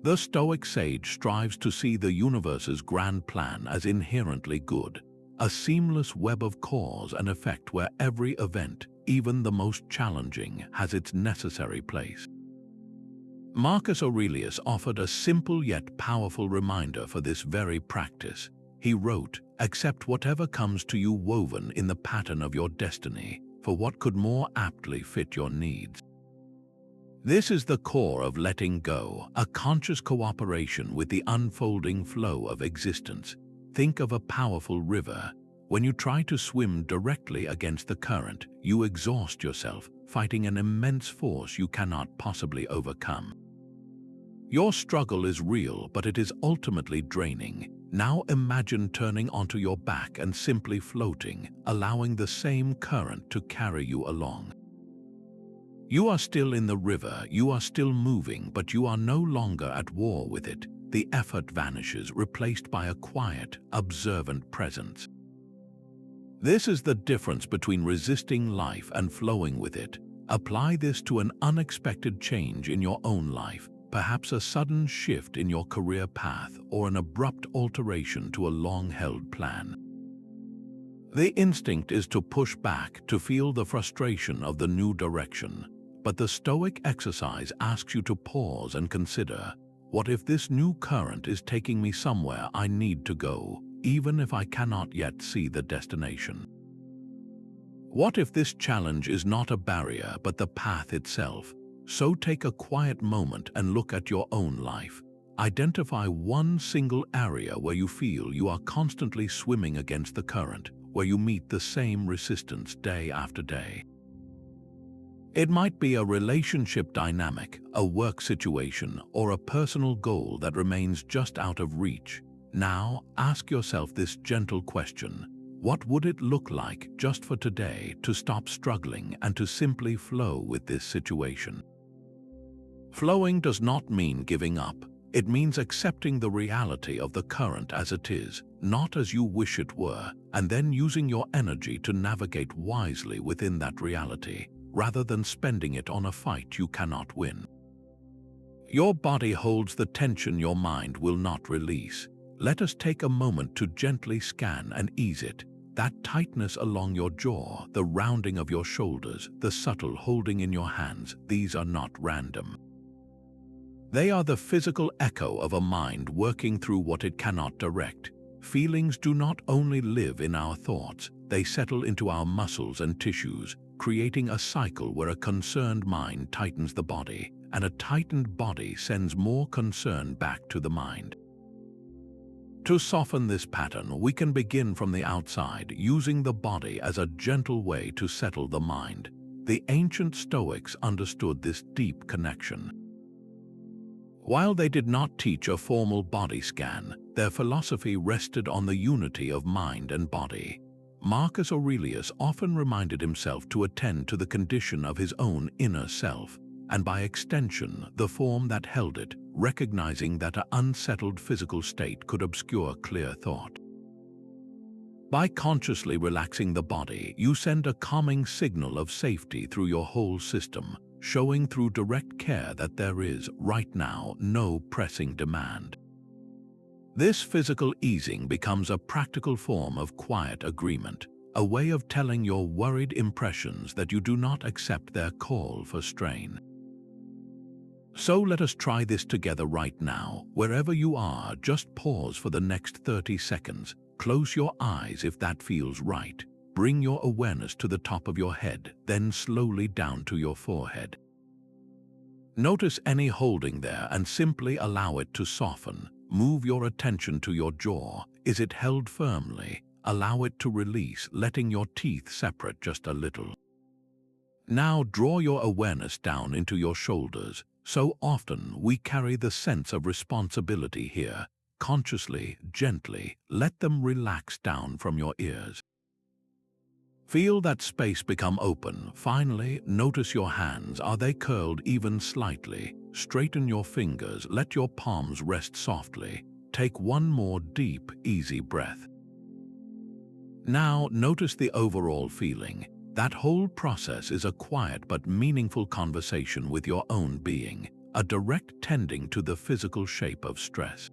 The Stoic sage strives to see the universe's grand plan as inherently good, a seamless web of cause and effect where every event, even the most challenging, has its necessary place. Marcus Aurelius offered a simple yet powerful reminder for this very practice. He wrote, "Accept whatever comes to you woven in the pattern of your destiny, for what could more aptly fit your needs." This is the core of letting go, a conscious cooperation with the unfolding flow of existence. Think of a powerful river. When you try to swim directly against the current, you exhaust yourself, fighting an immense force you cannot possibly overcome. Your struggle is real, but it is ultimately draining. Now imagine turning onto your back and simply floating, allowing the same current to carry you along. You are still in the river, you are still moving, but you are no longer at war with it. The effort vanishes, replaced by a quiet, observant presence. This is the difference between resisting life and flowing with it. Apply this to an unexpected change in your own life, perhaps a sudden shift in your career path or an abrupt alteration to a long-held plan. The instinct is to push back, to feel the frustration of the new direction. But the Stoic exercise asks you to pause and consider, what if this new current is taking me somewhere I need to go, even if I cannot yet see the destination? What if this challenge is not a barrier but the path itself? So take a quiet moment and look at your own life. Identify one single area where you feel you are constantly swimming against the current, where you meet the same resistance day after day. It might be a relationship dynamic, a work situation, or a personal goal that remains just out of reach. Now, ask yourself this gentle question. What would it look like just for today to stop struggling and to simply flow with this situation? Flowing does not mean giving up. It means accepting the reality of the current as it is, not as you wish it were, and then using your energy to navigate wisely within that reality, rather than spending it on a fight you cannot win. Your body holds the tension your mind will not release. Let us take a moment to gently scan and ease it. That tightness along your jaw, the rounding of your shoulders, the subtle holding in your hands, these are not random. They are the physical echo of a mind working through what it cannot direct. Feelings do not only live in our thoughts, they settle into our muscles and tissues, creating a cycle where a concerned mind tightens the body, and a tightened body sends more concern back to the mind. To soften this pattern, we can begin from the outside, using the body as a gentle way to settle the mind. The ancient Stoics understood this deep connection. While they did not teach a formal body scan, their philosophy rested on the unity of mind and body. Marcus Aurelius often reminded himself to attend to the condition of his own inner self, and by extension, the form that held it, recognizing that an unsettled physical state could obscure clear thought. By consciously relaxing the body, you send a calming signal of safety through your whole system, showing through direct care that there is, right now, no pressing demand. This physical easing becomes a practical form of quiet agreement, a way of telling your worried impressions that you do not accept their call for strain. So let us try this together right now. Wherever you are, just pause for the next 30 seconds. Close your eyes if that feels right. Bring your awareness to the top of your head, then slowly down to your forehead. Notice any holding there and simply allow it to soften. Move your attention to your jaw. Is it held firmly? Allow it to release, letting your teeth separate just a little. Now draw your awareness down into your shoulders. So often we carry the sense of responsibility here. Consciously, gently, let them relax down from your ears. Feel that space become open. Finally, notice your hands. Are they curled even slightly? Straighten your fingers. Let your palms rest softly. Take one more deep, easy breath. Now, notice the overall feeling. That whole process is a quiet but meaningful conversation with your own being, a direct tending to the physical shape of stress.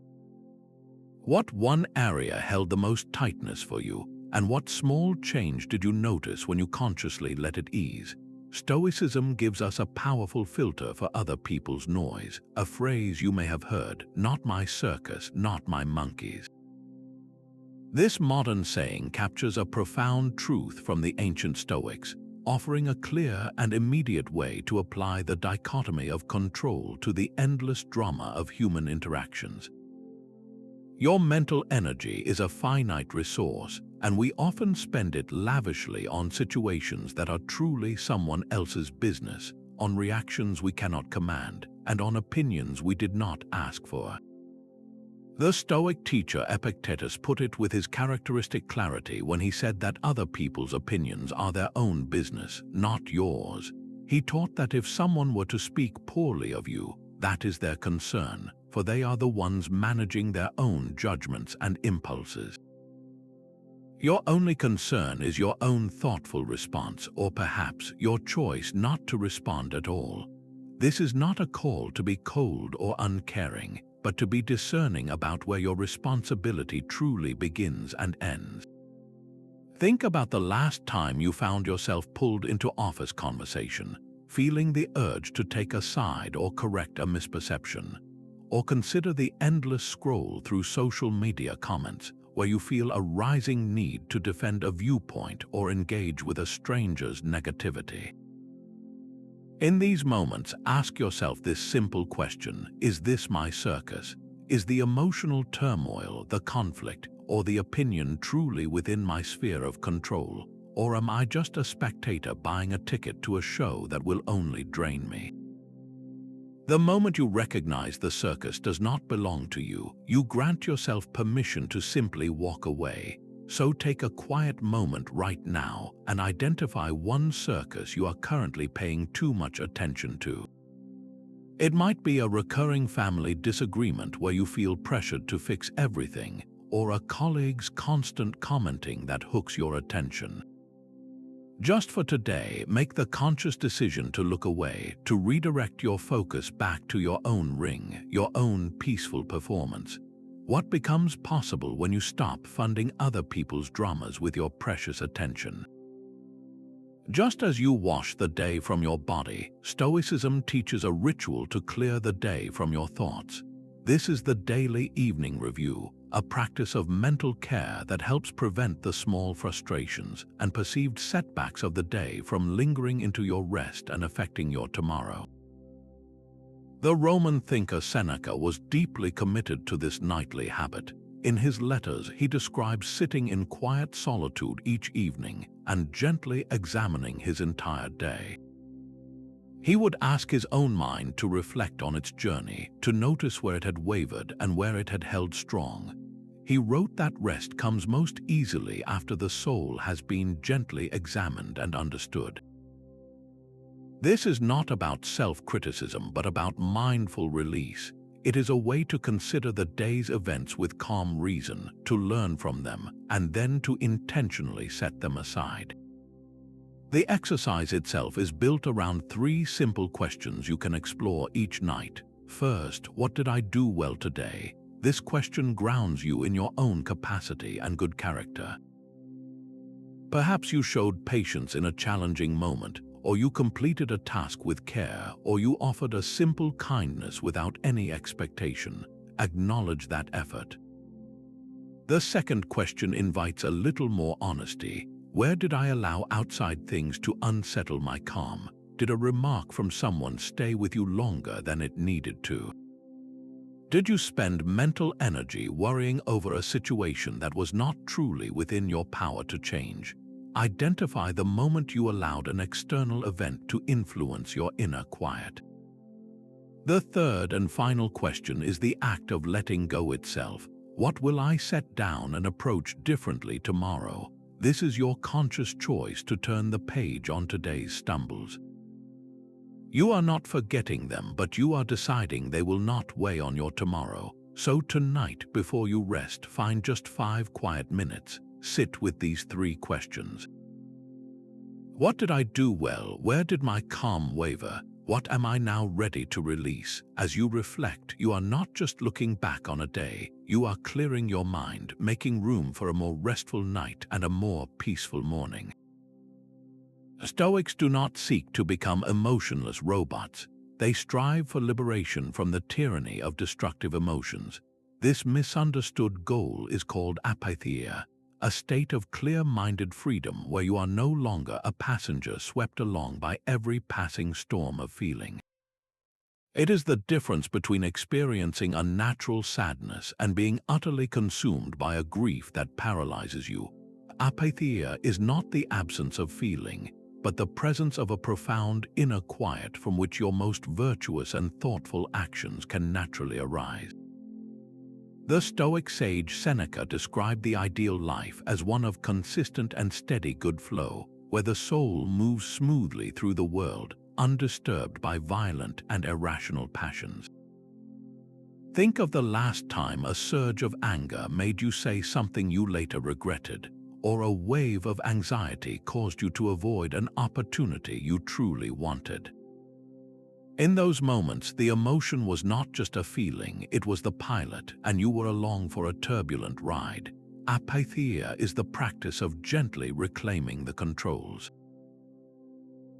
What one area held the most tightness for you, and what small change did you notice when you consciously let it ease? Stoicism gives us a powerful filter for other people's noise, a phrase you may have heard, "Not my circus, not my monkeys." This modern saying captures a profound truth from the ancient Stoics, offering a clear and immediate way to apply the dichotomy of control to the endless drama of human interactions. Your mental energy is a finite resource, and we often spend it lavishly on situations that are truly someone else's business, on reactions we cannot command, and on opinions we did not ask for. The Stoic teacher Epictetus put it with his characteristic clarity when he said that other people's opinions are their own business, not yours. He taught that if someone were to speak poorly of you, that is their concern, for they are the ones managing their own judgments and impulses. Your only concern is your own thoughtful response, or perhaps your choice not to respond at all. This is not a call to be cold or uncaring, but to be discerning about where your responsibility truly begins and ends. Think about the last time you found yourself pulled into office conversation, feeling the urge to take a side or correct a misperception. Or consider the endless scroll through social media comments where you feel a rising need to defend a viewpoint or engage with a stranger's negativity. In these moments, ask yourself this simple question: is this my circus? Is the emotional turmoil, the conflict, or the opinion truly within my sphere of control? Or am I just a spectator buying a ticket to a show that will only drain me? The moment you recognize the circus does not belong to you, you grant yourself permission to simply walk away. So take a quiet moment right now and identify one circus you are currently paying too much attention to. It might be a recurring family disagreement where you feel pressured to fix everything, or a colleague's constant commenting that hooks your attention. Just for today, make the conscious decision to look away, to redirect your focus back to your own ring, your own peaceful performance. What becomes possible when you stop funding other people's dramas with your precious attention? Just as you wash the day from your body, Stoicism teaches a ritual to clear the day from your thoughts. This is the daily evening review, a practice of mental care that helps prevent the small frustrations and perceived setbacks of the day from lingering into your rest and affecting your tomorrow. The Roman thinker Seneca was deeply committed to this nightly habit. In his letters, he describes sitting in quiet solitude each evening and gently examining his entire day. He would ask his own mind to reflect on its journey, to notice where it had wavered and where it had held strong. He wrote that rest comes most easily after the soul has been gently examined and understood. This is not about self-criticism, but about mindful release. It is a way to consider the day's events with calm reason, to learn from them, and then to intentionally set them aside. The exercise itself is built around 3 simple questions you can explore each night. First, what did I do well today? This question grounds you in your own capacity and good character. Perhaps you showed patience in a challenging moment, or you completed a task with care, or you offered a simple kindness without any expectation. Acknowledge that effort. The second question invites a little more honesty. Where did I allow outside things to unsettle my calm? Did a remark from someone stay with you longer than it needed to? Did you spend mental energy worrying over a situation that was not truly within your power to change? Identify the moment you allowed an external event to influence your inner quiet. The third and final question is the act of letting go itself. What will I set down and approach differently tomorrow? This is your conscious choice to turn the page on today's stumbles. You are not forgetting them, but you are deciding they will not weigh on your tomorrow. So tonight, before you rest, find just 5 quiet minutes. Sit with these 3 questions. What did I do well? Where did my calm waver? What am I now ready to release? As you reflect, you are not just looking back on a day, you are clearing your mind, making room for a more restful night and a more peaceful morning. Stoics do not seek to become emotionless robots. They strive for liberation from the tyranny of destructive emotions. This misunderstood goal is called Apatheia, a state of clear-minded freedom where you are no longer a passenger swept along by every passing storm of feeling. It is the difference between experiencing unnatural sadness and being utterly consumed by a grief that paralyzes you. Apatheia is not the absence of feeling, but the presence of a profound inner quiet from which your most virtuous and thoughtful actions can naturally arise. The Stoic sage Seneca described the ideal life as one of consistent and steady good flow, where the soul moves smoothly through the world, undisturbed by violent and irrational passions. Think of the last time a surge of anger made you say something you later regretted, or a wave of anxiety caused you to avoid an opportunity you truly wanted. In those moments, the emotion was not just a feeling, it was the pilot, and you were along for a turbulent ride. Apatheia is the practice of gently reclaiming the controls.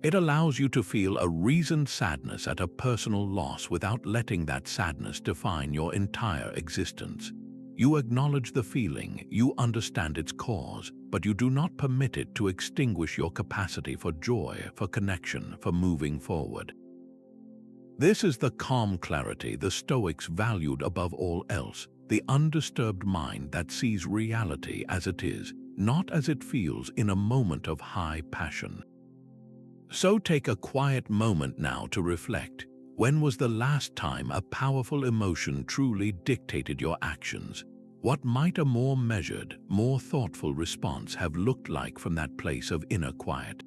It allows you to feel a reasoned sadness at a personal loss without letting that sadness define your entire existence. You acknowledge the feeling, you understand its cause, but you do not permit it to extinguish your capacity for joy, for connection, for moving forward. This is the calm clarity the Stoics valued above all else, the undisturbed mind that sees reality as it is, not as it feels in a moment of high passion. So take a quiet moment now to reflect. When was the last time a powerful emotion truly dictated your actions? What might a more measured, more thoughtful response have looked like from that place of inner quiet?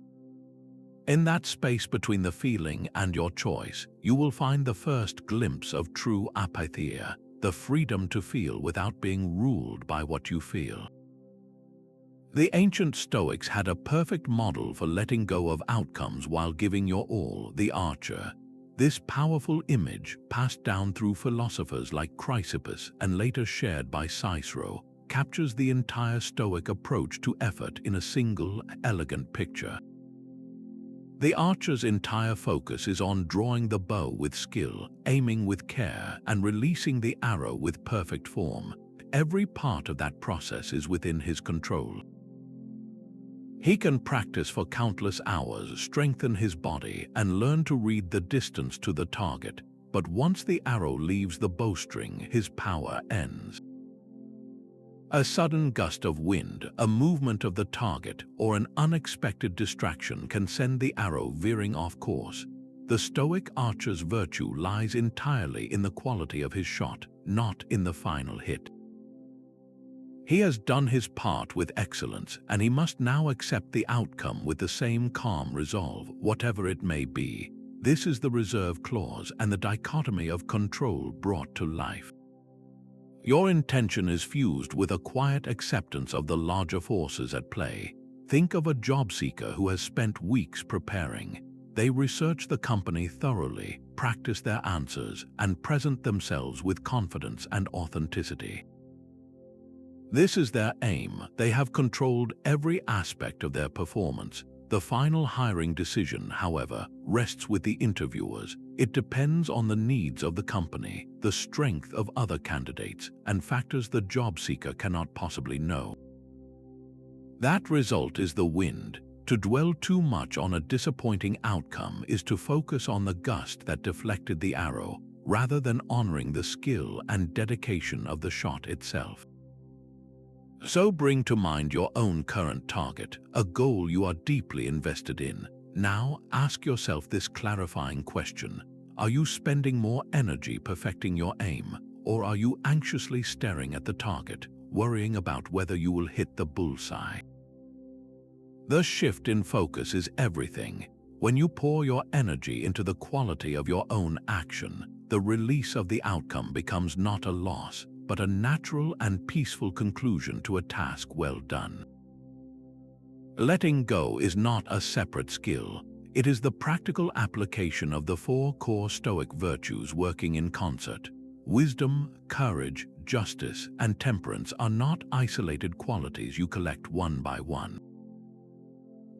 In that space between the feeling and your choice, you will find the first glimpse of true apatheia, the freedom to feel without being ruled by what you feel. The ancient Stoics had a perfect model for letting go of outcomes while giving your all, the Archer. This powerful image, passed down through philosophers like Chrysippus and later shared by Cicero, captures the entire Stoic approach to effort in a single, elegant picture. The archer's entire focus is on drawing the bow with skill, aiming with care, and releasing the arrow with perfect form. Every part of that process is within his control. He can practice for countless hours, strengthen his body, and learn to read the distance to the target, but once the arrow leaves the bowstring, his power ends. A sudden gust of wind, a movement of the target, or an unexpected distraction can send the arrow veering off course. The Stoic archer's virtue lies entirely in the quality of his shot, not in the final hit. He has done his part with excellence, and he must now accept the outcome with the same calm resolve, whatever it may be. This is the reserve clause and the dichotomy of control brought to life. Your intention is fused with a quiet acceptance of the larger forces at play. Think of a job seeker who has spent weeks preparing. They research the company thoroughly, practice their answers, and present themselves with confidence and authenticity. This is their aim. They have controlled every aspect of their performance. The final hiring decision, however, rests with the interviewers. It depends on the needs of the company, the strength of other candidates, and factors the job seeker cannot possibly know. That result is the wind. To dwell too much on a disappointing outcome is to focus on the gust that deflected the arrow, rather than honoring the skill and dedication of the shot itself. So bring to mind your own current target, a goal you are deeply invested in. Now ask yourself this clarifying question. Are you spending more energy perfecting your aim, or are you anxiously staring at the target, worrying about whether you will hit the bullseye? The shift in focus is everything. When you pour your energy into the quality of your own action, the release of the outcome becomes not a loss, but a natural and peaceful conclusion to a task well done. Letting go is not a separate skill. It is the practical application of the four core Stoic virtues working in concert. Wisdom, courage, justice, and temperance are not isolated qualities you collect one by one.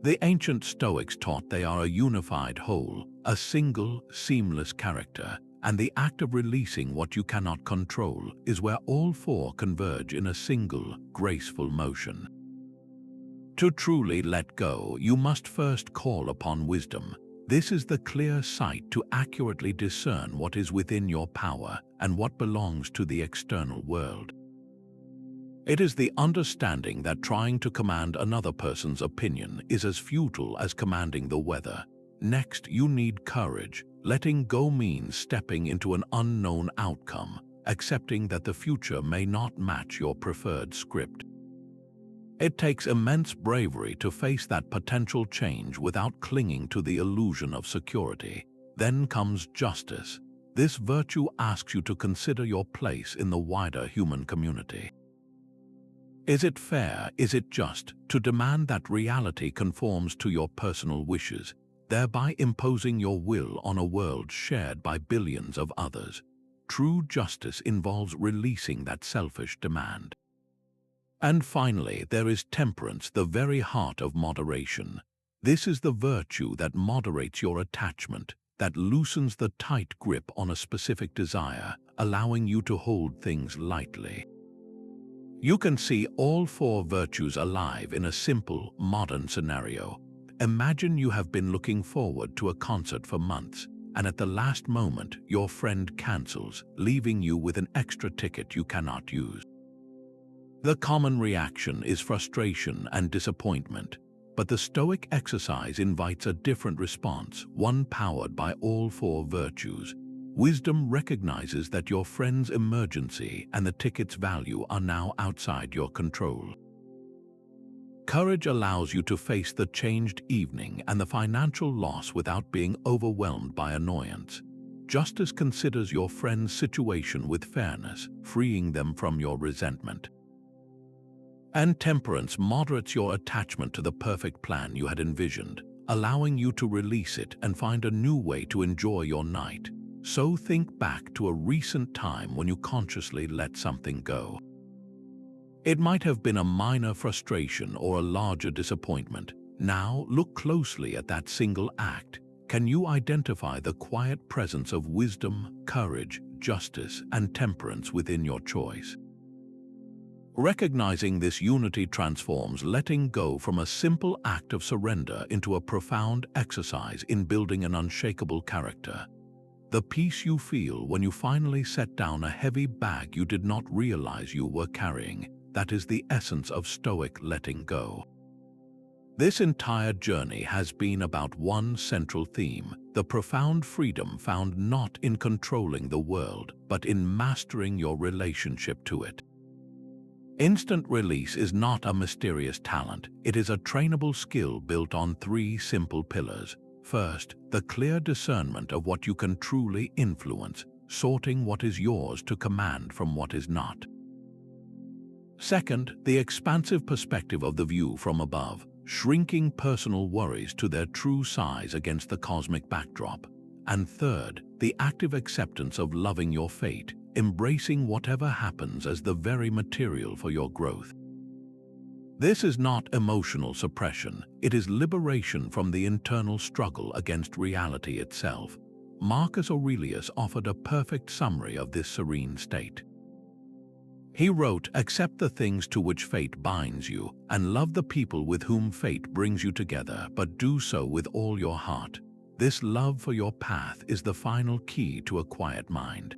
The ancient Stoics taught they are a unified whole, a single, seamless character, and the act of releasing what you cannot control is where all four converge in a single, graceful motion. To truly let go, you must first call upon wisdom. This is the clear sight to accurately discern what is within your power and what belongs to the external world. It is the understanding that trying to command another person's opinion is as futile as commanding the weather. Next, you need courage. Letting go means stepping into an unknown outcome, accepting that the future may not match your preferred script. It takes immense bravery to face that potential change without clinging to the illusion of security. Then comes justice. This virtue asks you to consider your place in the wider human community. Is it fair, is it just, to demand that reality conforms to your personal wishes, thereby imposing your will on a world shared by billions of others? True justice involves releasing that selfish demand. And finally, there is temperance, the very heart of moderation. This is the virtue that moderates your attachment, that loosens the tight grip on a specific desire, allowing you to hold things lightly. You can see all four virtues alive in a simple, modern scenario. Imagine you have been looking forward to a concert for months, and at the last moment, your friend cancels, leaving you with an extra ticket you cannot use. The common reaction is frustration and disappointment, but the Stoic exercise invites a different response, one powered by all four virtues. Wisdom recognizes that your friend's emergency and the ticket's value are now outside your control. Courage allows you to face the changed evening and the financial loss without being overwhelmed by annoyance. Justice considers your friend's situation with fairness, freeing them from your resentment. And temperance moderates your attachment to the perfect plan you had envisioned, allowing you to release it and find a new way to enjoy your night. So think back to a recent time when you consciously let something go. It might have been a minor frustration or a larger disappointment. Now look closely at that single act. Can you identify the quiet presence of wisdom, courage, justice, and temperance within your choice? Recognizing this unity transforms letting go from a simple act of surrender into a profound exercise in building an unshakable character. The peace you feel when you finally set down a heavy bag you did not realize you were carrying, that is the essence of Stoic letting go. This entire journey has been about one central theme, the profound freedom found not in controlling the world, but in mastering your relationship to it. Instant release is not a mysterious talent, it is a trainable skill built on three simple pillars. First, the clear discernment of what you can truly influence, sorting what is yours to command from what is not. Second, the expansive perspective of the view from above, shrinking personal worries to their true size against the cosmic backdrop. And third, the active acceptance of loving your fate, embracing whatever happens as the very material for your growth. This is not emotional suppression, it is liberation from the internal struggle against reality itself. Marcus Aurelius offered a perfect summary of this serene state. He wrote, "Accept the things to which fate binds you, and love the people with whom fate brings you together, but do so with all your heart. This love for your path is the final key to a quiet mind."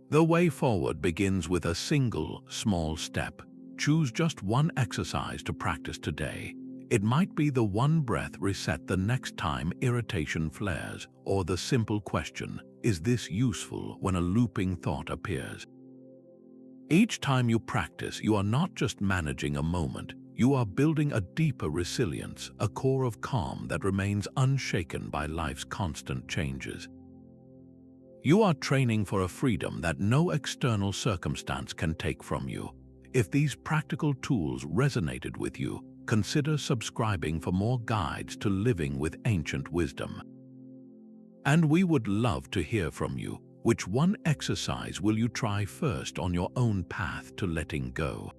The way forward begins with a single, small step. Choose just one exercise to practice today. It might be the one breath reset the next time irritation flares, or the simple question, "Is this useful?" when a looping thought appears. Each time you practice, you are not just managing a moment, you are building a deeper resilience, a core of calm that remains unshaken by life's constant changes. You are training for a freedom that no external circumstance can take from you. If these practical tools resonated with you, consider subscribing for more guides to living with ancient wisdom. And we would love to hear from you. Which one exercise will you try first on your own path to letting go?